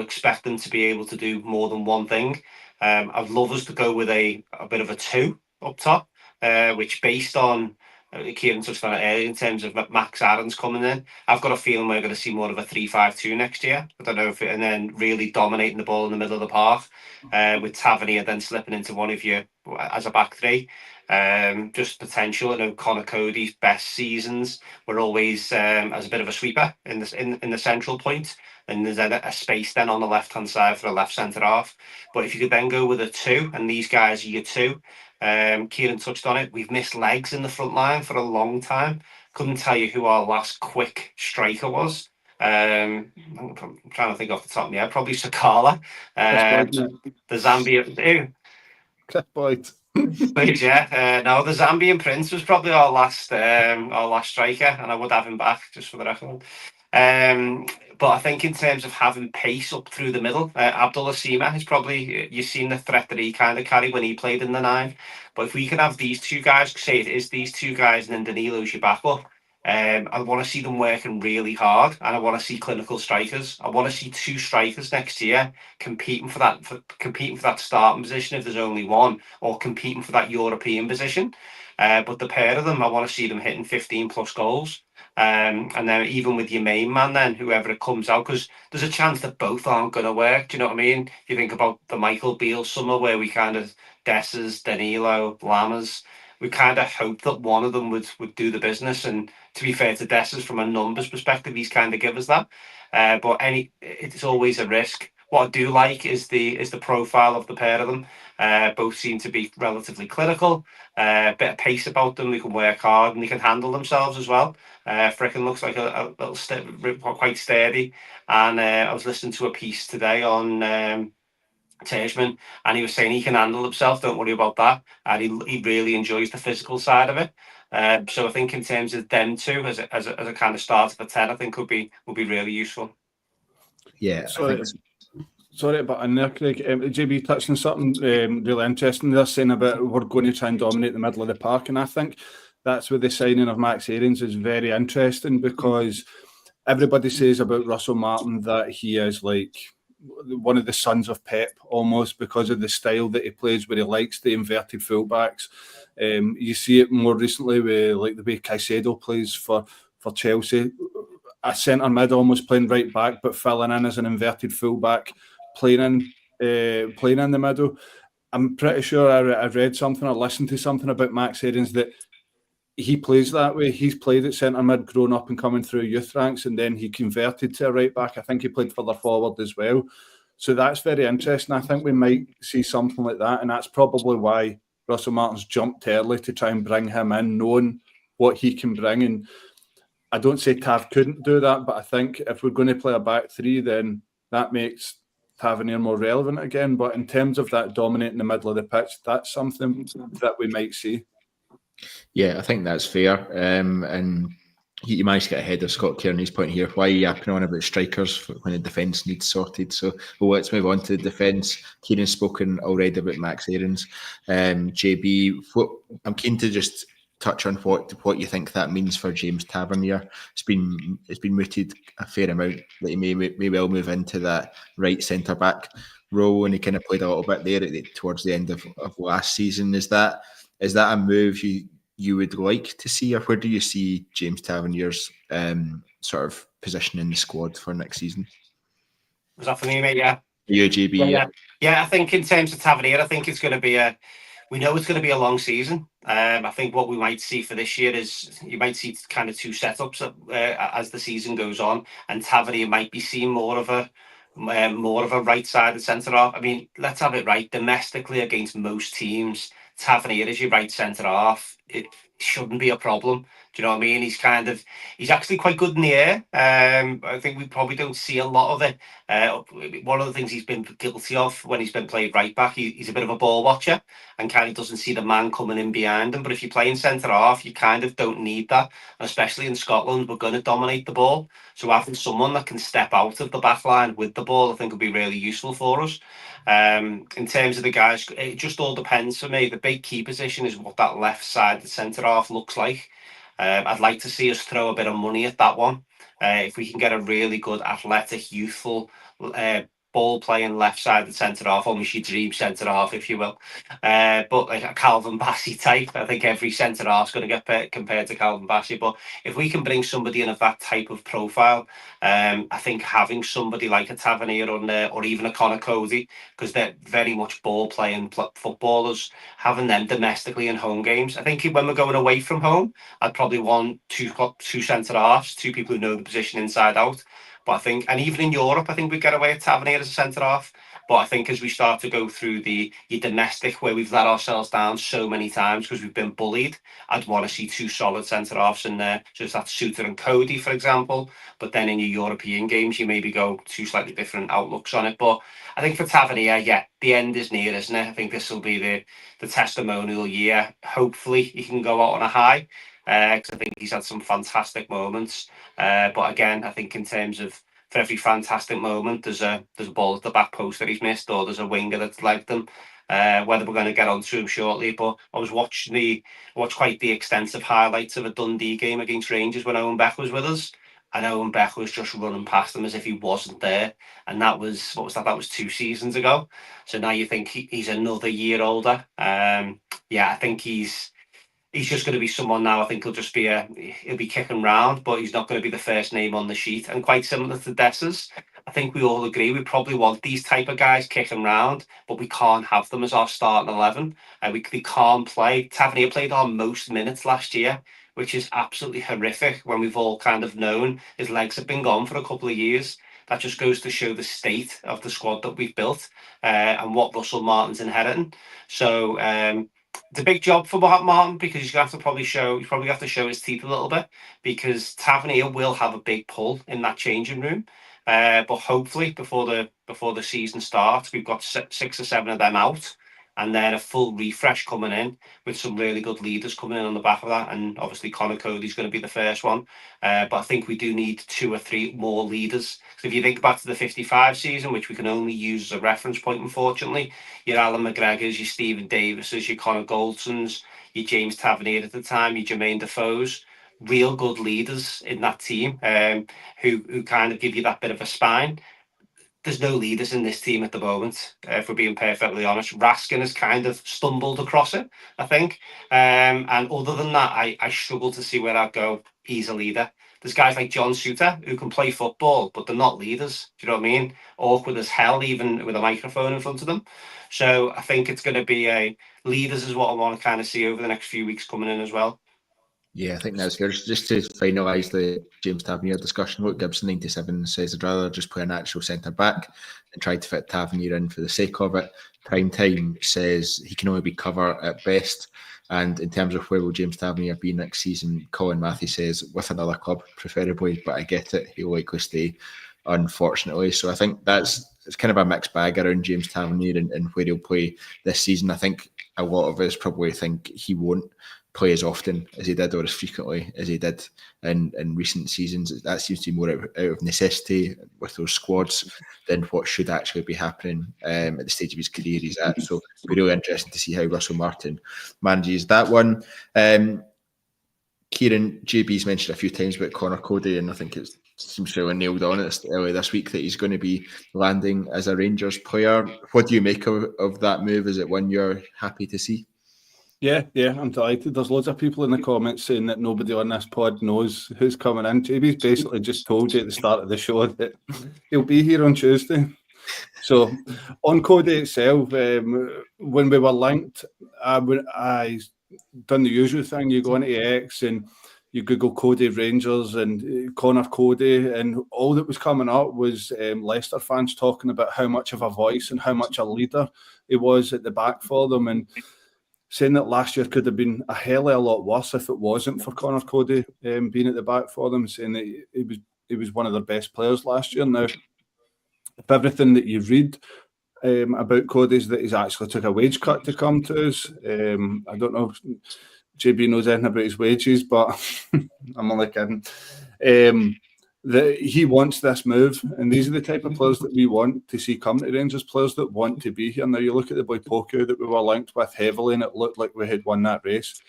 expect them to be able to do more than one thing. I'd love us to go with a bit of a 2 up top, which based on Kyran touched on it earlier in terms of Max Aarons coming in, I've got a feeling we're going to see more of a 3-5-2 next year. I don't know and then really dominating the ball in the middle of the park, with Tavernier then slipping into one of you as a back 3. Just potential. I know Connor Cody's best seasons were always as a bit of a sweeper in the central point, and there's a space then on the left hand side for a left centre half. But if you could then go with a 2, and these guys are your 2. Kyran touched on it. We've missed legs in the front line for a long time. Couldn't tell you who our last quick striker was. I'm trying to think off the top of my head. Probably Sakala. The Zambian. Yeah. No, the Zambian Prince was probably our last striker, and I would have him back just for the record. But I think in terms of having pace up through the middle, Abdullah Sima is probably, you've seen the threat that he kind of carried when he played in the 9. But if we can have these 2 guys, say it is these 2 guys and then Danilo's your backup, I want to see them working really hard, and I want to see clinical strikers. I want to see 2 strikers next year competing for that starting position if there's only one, or competing for that European position. But the pair of them, I want to see them hitting 15 plus goals. And then even with your main man, then whoever it comes out, because there's a chance that both aren't going to work. Do you know what I mean? If you think about the Michael Beale summer where we kind of Dessers, Danilo, Lammers, we kind of hoped that one of them would do the business. And to be fair to Dessers, from a numbers perspective, he's kind of give us that. But it's always a risk. What I do like is the profile of the pair of them. Both seem to be relatively clinical, a bit of pace about them. They can work hard and they can handle themselves as well. Frickin looks like a little quite sturdy. And I was listening to a piece today on Tashman, and he was saying he can handle himself. Don't worry about that. And he really enjoys the physical side of it. So I think in terms of them two as a kind of start for 10, I think would be really useful. Yeah, Sorry, but in there, Craig, JB touched on something really interesting. They're saying about we're going to try and dominate the middle of the park, and I think that's where the signing of Max Aarons is very interesting, because everybody says about Russell Martin that he is like one of the sons of Pep almost, because of the style that he plays, where he likes the inverted fullbacks. You see it more recently with like the way Caicedo plays for Chelsea, a centre mid almost playing right back, but filling in as an inverted fullback, playing in the middle. I'm pretty sure I read something or listened to something about Max Aarons that he plays that way. He's played at centre mid, grown up and coming through youth ranks, and then he converted to a right back. I think he played further forward as well. So that's very interesting. I think we might see something like that, and that's probably why Russell Martin's jumped early to try and bring him in, knowing what he can bring. And I don't say Tav couldn't do that, but I think if we're going to play a back three, then that makes Tavernier more relevant again. But in terms of that dominating the middle of the pitch, that's something that we might see. Yeah, I think that's fair. And you managed to get ahead of Scott Kearney's point here. Why are you yapping on about strikers when the defence needs sorted? So, well, let's move on to the defence. Kieran's spoken already about Max Aarons. JB, I'm keen to just touch on what you think that means for James Tavernier. It's been mooted a fair amount that he may well move into that right centre back role, and he kind of played a little bit there towards the end of last season. Is that a move you would like to see, or where do you see James Tavernier's sort of position in the squad for next season? Was that for me, mate? Yeah. You, JB? Yeah. I think in terms of Tavernier, I think it's going to be we know it's going to be a long season. I think what we might see for this year is you might see kind of two setups as the season goes on, and Tavernier might be seen more of a right-sided centre-half. I mean, let's have it right. Domestically, against most teams, Tavernier is your right centre-half. It shouldn't be a problem. Do you know what I mean? He's actually quite good in the air. I think we probably don't see a lot of it. One of the things he's been guilty of when he's been played right back, he's a bit of a ball watcher and kind of doesn't see the man coming in behind him. But if you're playing centre-half, you kind of don't need that. And especially in Scotland, we're going to dominate the ball. So having someone that can step out of the back line with the ball, I think, will be really useful for us. In terms of the guys, it just all depends for me. The big key position is what that left side, the centre-half, looks like. I'd like to see us throw a bit of money at that one. If we can get a really good, athletic, youthful, ball-playing left-sided centre-half, almost your dream centre-half, if you will. But like a Calvin Bassey type, I think every centre-half's going to get compared to Calvin Bassey. But if we can bring somebody in of that type of profile, I think having somebody like a Tavernier or even a Conor Cody, because they're very much ball-playing footballers, having them domestically in home games. I think when we're going away from home, I'd probably want two centre-halves, two people who know the position inside out. But I think, and even in Europe, I think we get away at Tavernier as a centre-half. But I think as we start to go through your domestic, where we've let ourselves down so many times because we've been bullied, I'd want to see two solid centre-halves in there. So that's Suter and Cody, for example. But then in your European games, you maybe go two slightly different outlooks on it. But I think for Tavernier, yeah, the end is near, isn't it? I think this will be the testimonial year. Hopefully he can go out on a high, because I think he's had some fantastic moments. But again, I think in terms of for every fantastic moment, there's a ball at the back post that he's missed, or there's a winger that's legged them. Whether we're going to get onto him shortly, but I was watched quite the extensive highlights of a Dundee game against Rangers when Owen Beck was with us, and Owen Beck was just running past them as if he wasn't there, and that was That was 2 seasons ago. So now you think he's another year older. I think he's just going to be someone now. I think he'll be kicking round, but he's not going to be the first name on the sheet. And quite similar to Dessers, I think we all agree we probably want these type of guys kicking round, but we can't have them as our starting 11. We can't play. Tavernier played our most minutes last year, which is absolutely horrific when we've all kind of known his legs have been gone for a couple of years. That just goes to show the state of the squad that we've built, and what Russell Martin's inheriting. So it's a big job for Martin, because he's going to probably have to show his teeth a little bit, because Tavernier will have a big pull in that changing room. But hopefully before the season starts, we've got 6 or 7 of them out, and then a full refresh coming in with some really good leaders coming in on the back of that. And obviously Conor Cody's going to be the first one, but I think we do need 2 or 3 more leaders. So if you think back to the 55 season, which we can only use as a reference point, unfortunately, your Alan McGregor's, your Stephen Davis's, your Conor Goldson's, your James Tavernier at the time, your Jermaine Defoe's, real good leaders in that team, who kind of give you that bit of a spine. There's no leaders in this team at the moment, if we're being perfectly honest. Raskin has kind of stumbled across it, I think. And other than that, I struggle to see where I'd go. He's a leader. There's guys like John Suter who can play football, but they're not leaders. Do you know what I mean? Awkward as hell, even with a microphone in front of them. So I think it's going to be leaders is what I want to kind of see over the next few weeks coming in as well. Yeah, I think that's good. Just to finalise the James Tavernier discussion, Luke Gibson 97 says I'd rather just play a natural centre back and try to fit Tavernier in for the sake of it. Prime Time says he can only be cover at best. And in terms of where will James Tavernier be next season, Colin Matthew says with another club, preferably, but I get it, he'll likely stay, unfortunately. So I think it's kind of a mixed bag around James Tavernier and where he'll play this season. I think a lot of us probably think he won't play as often as he did or as frequently as he did in recent seasons. That seems to be more out of necessity with those squads than what should actually be happening at the stage of his career he's at. So it'll be really interesting to see how Russell Martin manages that one. Kyran, JB's mentioned a few times about Conor Cody, and I think it seems fairly nailed on it early this week that he's going to be landing as a Rangers player. What do you make of that move? Is it one you're happy to see? Yeah, I'm delighted. There's loads of people in the comments saying that nobody on this pod knows who's coming in. JB's basically just told you at the start of the show that he'll be here on Tuesday. So, on Cody itself, when we were linked, I done the usual thing. You go into X and you Google Cody Rangers and Conor Cody, and all that was coming up was Leicester fans talking about how much of a voice and how much a leader he was at the back for them, and saying that last year could have been a hell of a lot worse if it wasn't for Conor Cody being at the back for them, saying that he was one of their best players last year. Now, if everything that you read about Cody is that he's actually took a wage cut to come to us, I don't know if JB knows anything about his wages, but I'm only kidding. That he wants this move, and these are the type of players that we want to see come to Rangers, players that want to be here. Now, you look at the boy Poku that we were linked with heavily, and it looked like we had won that race.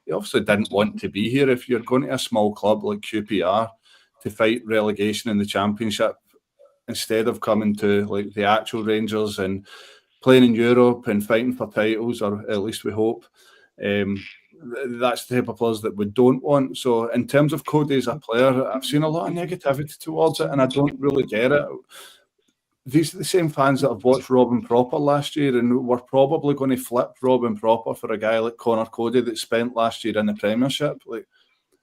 He obviously didn't want to be here. If you're going to a small club like QPR to fight relegation in the Championship, instead of coming to like the actual Rangers and playing in Europe and fighting for titles, or at least we hope, that's the type of players that we don't want. So in terms of Cody as a player, I've seen a lot of negativity towards it, and I don't really get it. These are the same fans that have watched Robin Proper last year, and we're probably going to flip Robin Proper for a guy like Conor Cody that spent last year in the Premiership. Like,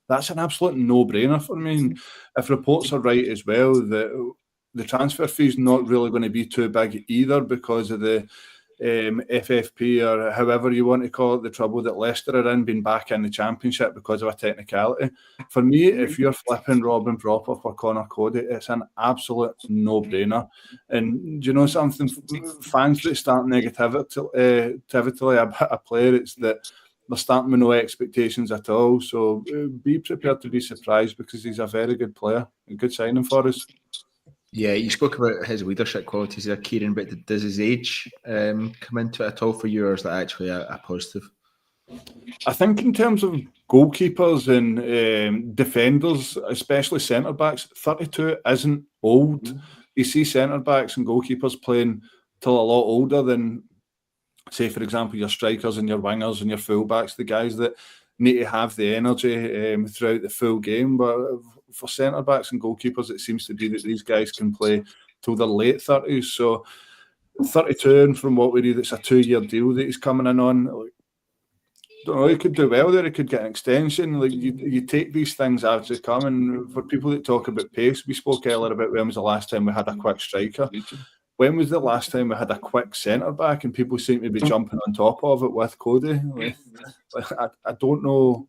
that's an absolute no-brainer for me. And if reports are right as well, the transfer fee is not really going to be too big either because of the FFP, or however you want to call it, the trouble that Leicester are in, being back in the Championship because of a technicality. For me, if you're flipping Robin Proper for Conor Cody, it's an absolute no-brainer. And do you know something? Fans that start negatively about a player, it's that they're starting with no expectations at all. So be prepared to be surprised, because he's a very good player, a good signing for us. Yeah, you spoke about his leadership qualities there, Kyran, but does his age come into it at all for you, or is that actually a positive? I think in terms of goalkeepers and defenders, especially centre-backs, 32 isn't old. You see centre-backs and goalkeepers playing till a lot older than, say, for example, your strikers and your wingers and your full-backs, the guys that need to have the energy throughout the full game. But for centre-backs and goalkeepers, it seems to be that these guys can play till their late 30s. So 32, and from what we read, it's a 2-year deal that he's coming in on. Don't know, he could do well there. He could get an extension. Like, you take these things as they come. And for people that talk about pace, we spoke earlier about when was the last time we had a quick striker. When was the last time we had a quick centre-back? And people seem to be jumping on top of it with Cody. I don't know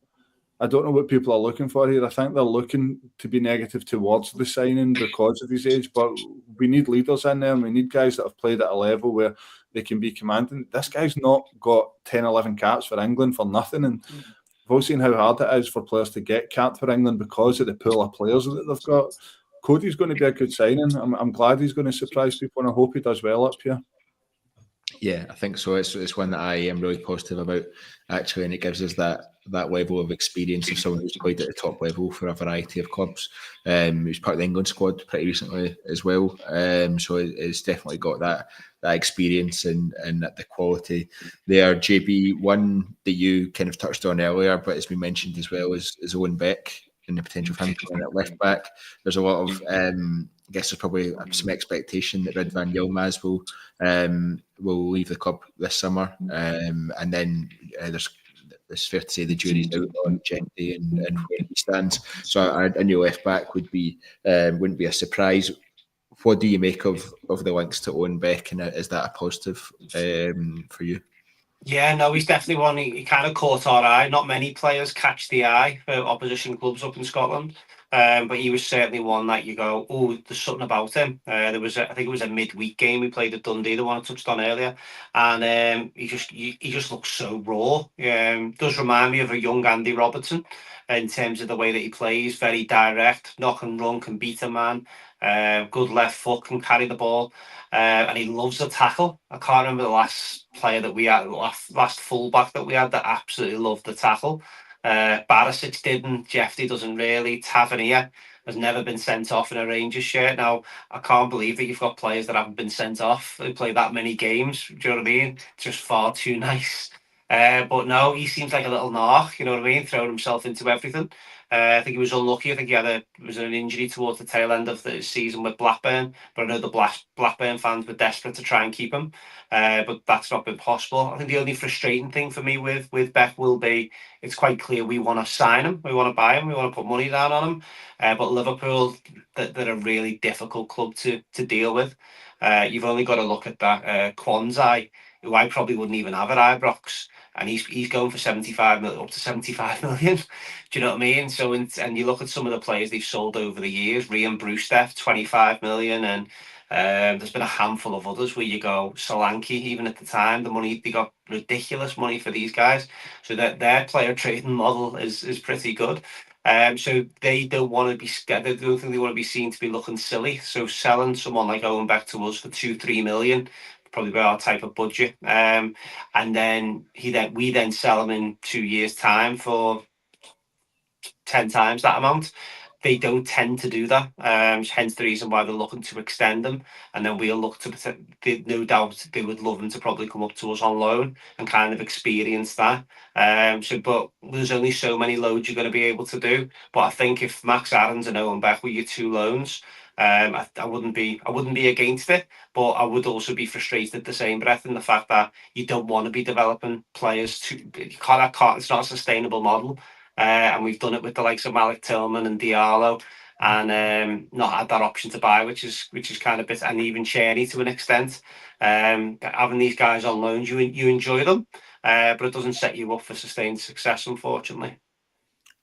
I don't know what people are looking for here. I think they're looking to be negative towards the signing because of his age, but we need leaders in there, and we need guys that have played at a level where they can be commanding. This guy's not got 10, 11 caps for England for nothing, and we've all seen how hard it is for players to get capped for England because of the pool of players that they've got. Cody's going to be a good signing. I'm glad he's going to surprise people, and I hope he does well up here. Yeah, I think so. It's one that I am really positive about, actually, and it gives us that level of experience of someone who's played at the top level for a variety of clubs. Who's part of the England squad pretty recently as well. So it's definitely got that experience and the quality there. JB, one that you kind of touched on earlier, but has been mentioned as well, is Owen Beck and the potential of him coming at left back. There's a lot of I guess there's probably some expectation that Ridvan Yilmaz will leave the club this summer, and then it's fair to say the jury's out on Genti and where he stands. So a new left back wouldn't be a surprise. What do you make of the links to Owen Beck, and is that a positive for you? Yeah, no, he's definitely one. He kind of caught our eye. Not many players catch the eye for opposition clubs up in Scotland, but he was certainly one that you go, oh, there's something about him. I think it was a midweek game we played at Dundee, the one I touched on earlier, and he just looks so raw. Does remind me of a young Andy Robertson in terms of the way that he plays. Very direct, knock and run, can beat a man. Good left foot, can carry the ball. And he loves the tackle. I can't remember the last player that we had, last fullback that we had that absolutely loved the tackle. Barisic didn't, Jeffrey doesn't really. Tavernier has never been sent off in a Rangers shirt. Now, I can't believe that you've got players that haven't been sent off who play that many games. Do you know what I mean? Just far too nice. But no, he seems like a little narc, you know what I mean? Throwing himself into everything. I think he was unlucky. I think he was an injury towards the tail end of the season with Blackburn. But I know the Blackburn fans were desperate to try and keep him. But that's not been possible. I think the only frustrating thing for me with Beck will be it's quite clear we want to sign him, we want to buy him, we want to put money down on him. But Liverpool, they're a really difficult club to deal with. You've only got to look at that Kwanzaa, who I probably wouldn't even have at Ibrox. And he's going for 75 million, up to 75 million. Do you know what I mean? So, and you look at some of the players they've sold over the years, Rian Brewster, 25 million. And there's been a handful of others where you go, Solanke, even at the time, the money, they got ridiculous money for these guys. So that their player trading model is pretty good. So they don't want to be scared. They don't think they want to be seen to be looking silly. So selling someone like Owen back to us for 2-3 million, probably about our type of budget. And then we then sell him in 2 years' time for 10 times that amount. They don't tend to do that. Hence the reason why they're looking to extend them. And then we'll look to, no doubt, they would love them to probably come up to us on loan and kind of experience that. But there's only so many loans you're going to be able to do. But I think if Max Aarons and Owen Beck were your two loans, I wouldn't be against it, but I would also be frustrated at the same breath in the fact that you don't want to be developing players it's not a sustainable model. And we've done it with the likes of Malik Tillman and Diallo, and not had that option to buy, which is kind of bit, and even Cherny to an extent. Having these guys on loans, you enjoy them, but it doesn't set you up for sustained success, unfortunately.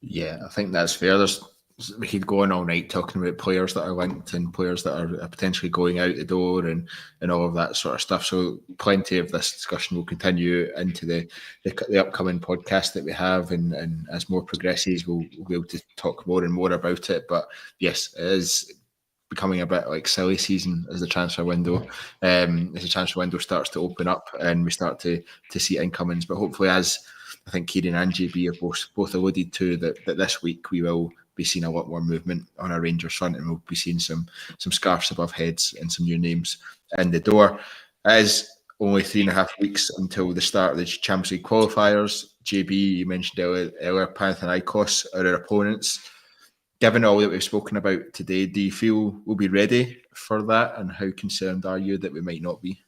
Yeah, I think that's fair. We could go on all night talking about players that are linked and players that are potentially going out the door and all of that sort of stuff. So plenty of this discussion will continue into the upcoming podcast that we have, and as more progresses, we'll be able to talk more and more about it. But yes, it is becoming a bit like silly season as the transfer window. As the transfer window starts to open up and we start to see incomings. But hopefully, as I think Kyran and JB have both alluded to, that this week we will be seeing a lot more movement on our Rangers front, and we'll be seeing some scarves above heads and some new names in the door. As only 3.5 weeks until the start of the Champions League qualifiers, JB, you mentioned earlier, Panathinaikos are our opponents. Given all that we've spoken about today, do you feel we'll be ready for that, and how concerned are you that we might not be?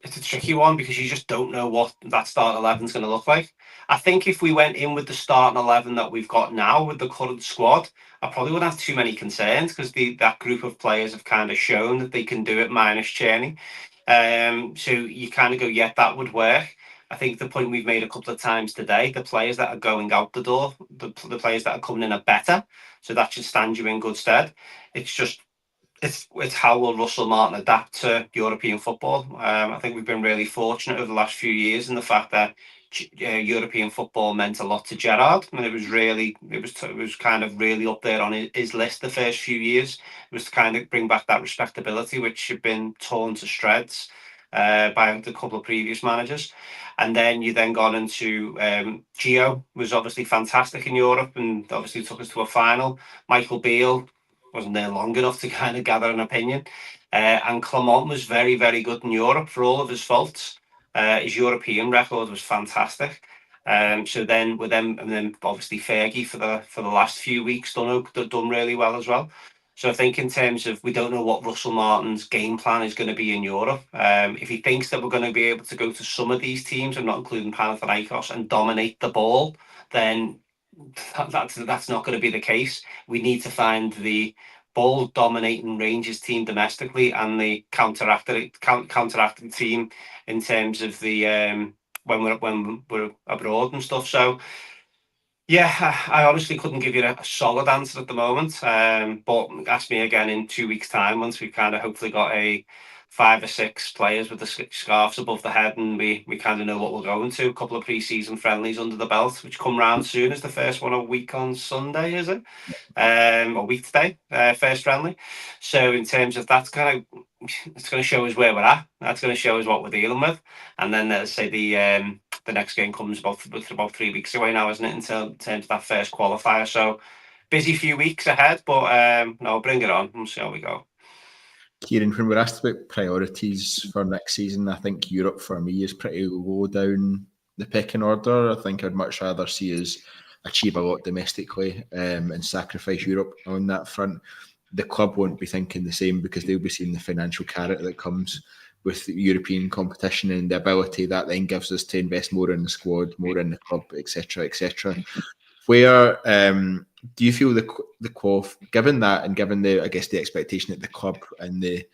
It's a tricky one because you just don't know what that start 11 is going to look like. I think if we went in with the starting 11 that we've got now with the current squad, I probably wouldn't have too many concerns because that group of players have kind of shown that they can do it minus Cherny. So you kind of go, yeah, that would work. I think the point we've made a couple of times today, the players that are going out the door, the players that are coming in are better. So that should stand you in good stead. It's just, it's how will Russell Martin adapt to European football. I think we've been really fortunate over the last few years in the fact that European football meant a lot to Gerrard, and it was kind of really up there on his list the first few years. It was to kind of bring back that respectability which had been torn to shreds by the couple of previous managers. And then you then got into Gio was obviously fantastic in Europe and obviously took us to a final. Michael Beale wasn't there long enough to kind of gather an opinion. And Clement was very, very good in Europe for all of his faults. His European record was fantastic. So then with them, and then obviously Fergie for the last few weeks done really well as well. So I think in terms of, we don't know what Russell Martin's game plan is going to be in Europe. If he thinks that we're going to be able to go to some of these teams, I'm not including Panathinaikos, and dominate the ball, then that's not going to be the case. We need to find the ball dominating Rangers team domestically and the counteracting team in terms of the when we're abroad and stuff. So yeah, I honestly couldn't give you a solid answer at the moment. But ask me again in 2 weeks' time once we've kind of hopefully got a 5 or 6 players with the scarves above the head, and we kind of know what we're going to. A couple of pre-season friendlies under the belt, which come round soon. Is the first one a week on Sunday, is it? A week today, first friendly. So in terms of that's kind of, it's going to show us where we're at. That's going to show us what we're dealing with. And then let's say the next game comes about 3 weeks away now, isn't it? In terms of that first qualifier. So busy few weeks ahead, but no, bring it on. We'll see how we go. Kieran, when we're asked about priorities for next season, I think Europe for me is pretty low down the pecking order. I think I'd much rather see us achieve a lot domestically and sacrifice Europe on that front. The club won't be thinking the same because they'll be seeing the financial carrot that comes with European competition and the ability that then gives us to invest more in the squad, more in the club, etc., etc. Where do you feel the qual, given that and given the, I guess, the expectation that the club and the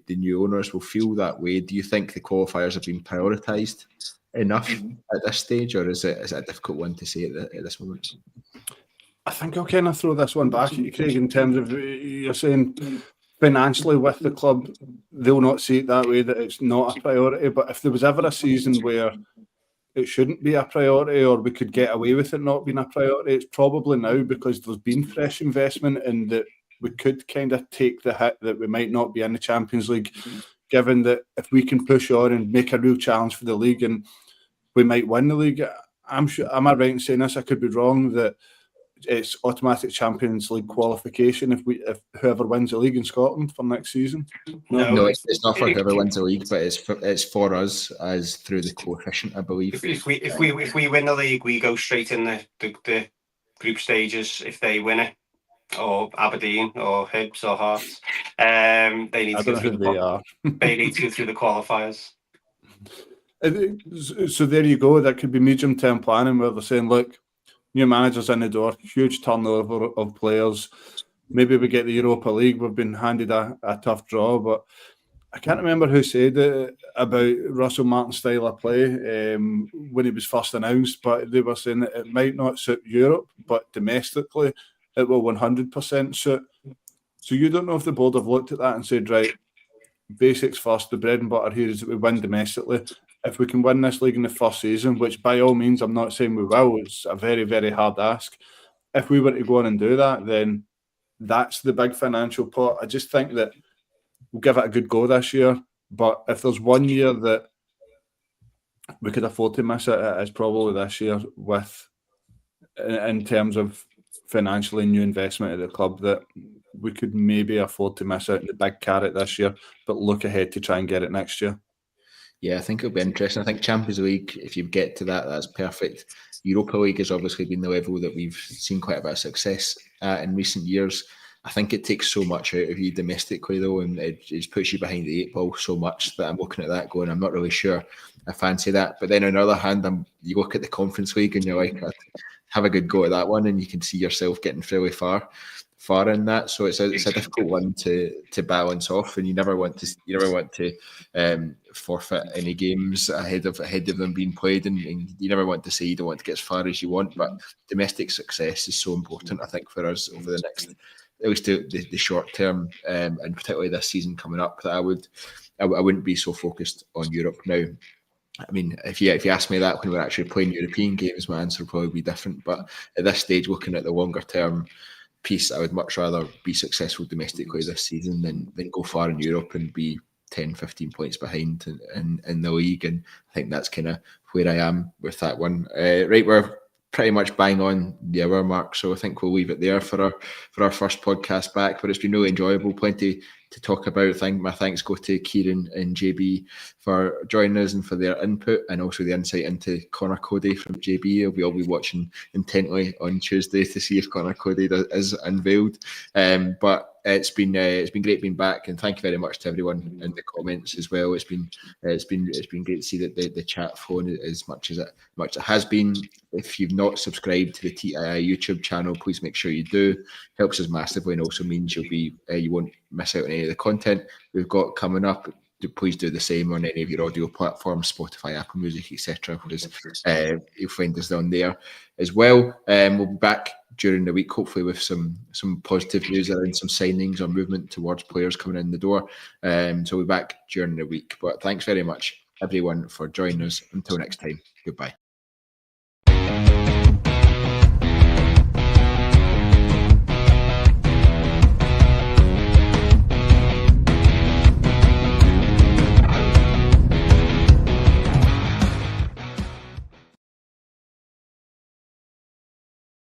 new owners will feel that way, do you think the qualifiers have been prioritised enough at this stage, or is it a difficult one to say at this moment? I think I'll kind of throw this one back at you, Craig, in terms of, you're saying financially with the club, they'll not see it that way, that it's not a priority. But if there was ever a season where it shouldn't be a priority, or we could get away with it not being a priority, it's probably now, because there's been fresh investment and that we could kind of take the hit that we might not be in the Champions League, given that if we can push on and make a real challenge for the league and we might win the league. I'm sure, am I right in saying this? I could be wrong, that it's automatic Champions League qualification if whoever wins the league in Scotland for next season. No, it's not for whoever wins the league, but it's for us as through the coefficient, I believe. If we win the league, we go straight in the group stages. If they win it, or Aberdeen or Hibs or Hearts, they need to go through they need to go through the qualifiers. So there you go. That could be medium-term planning where they're saying, look, new managers in the door, huge turnover of players. Maybe we get the Europa League. We've been handed a tough draw, but I can't remember who said it about Russell Martin's style of play when he was first announced, but they were saying that it might not suit Europe, but domestically it will 100% suit. So you don't know if the board have looked at that and said, right, basics first, the bread and butter here is that we win domestically. If we can win this league in the first season, which by all means I'm not saying we will, it's a very, very hard ask. If we were to go on and do that, then that's the big financial pot. I just think that we'll give it a good go this year. But if there's 1 year that we could afford to miss it, it is probably this year, with in terms of financially new investment at the club, that we could maybe afford to miss out on the big carrot this year, but look ahead to try and get it next year. Yeah, I think it'll be interesting. I think Champions League, if you get to that, that's perfect. Europa League has obviously been the level that we've seen quite a bit of success at in recent years. I think it takes so much out of you domestically, though, and it just puts you behind the 8 ball so much that I'm looking at that going, I'm not really sure I fancy that. But then on the other hand, you look at the Conference League and you're like, I'd have a good go at that one, and you can see yourself getting fairly far far in that. So it's a difficult one to balance off, and you never want to forfeit any games ahead of them being played, and you never want to say you don't want to get as far as you want. But domestic success is so important, I think, for us over the next, at least the short term, and particularly this season coming up, that I wouldn't be so focused on Europe now. I mean, if you ask me that when we're actually playing European games, my answer will probably be different. But at this stage, looking at the longer term piece, I would much rather be successful domestically this season than go far in Europe and be 10, 15 points behind in the league. And I think that's kind of where I am with that one. Right, we're pretty much bang on the hour mark, so I think we'll leave it there for our first podcast back. But it's been really enjoyable, plenty to talk about. My thanks go to Kyran and JB for joining us and for their input, and also the insight into Conor Cody from JB. We'll all be watching intently on Tuesday to see if Conor Cody is unveiled. But it's been great being back, and thank you very much to everyone in the comments as well. It's been great to see that the chat flowing as much as it has been. If you've not subscribed to the TII YouTube channel, please make sure you do. Helps us massively, and also means you won't miss out on any of the content we've got coming up. Please do the same on any of your audio platforms, Spotify, Apple Music, etc. You'll find us on there as well. We'll be back during the week, hopefully with some positive news around some signings or movement towards players coming in the door. So we'll be back during the week. But thanks very much, everyone, for joining us. Until next time, goodbye.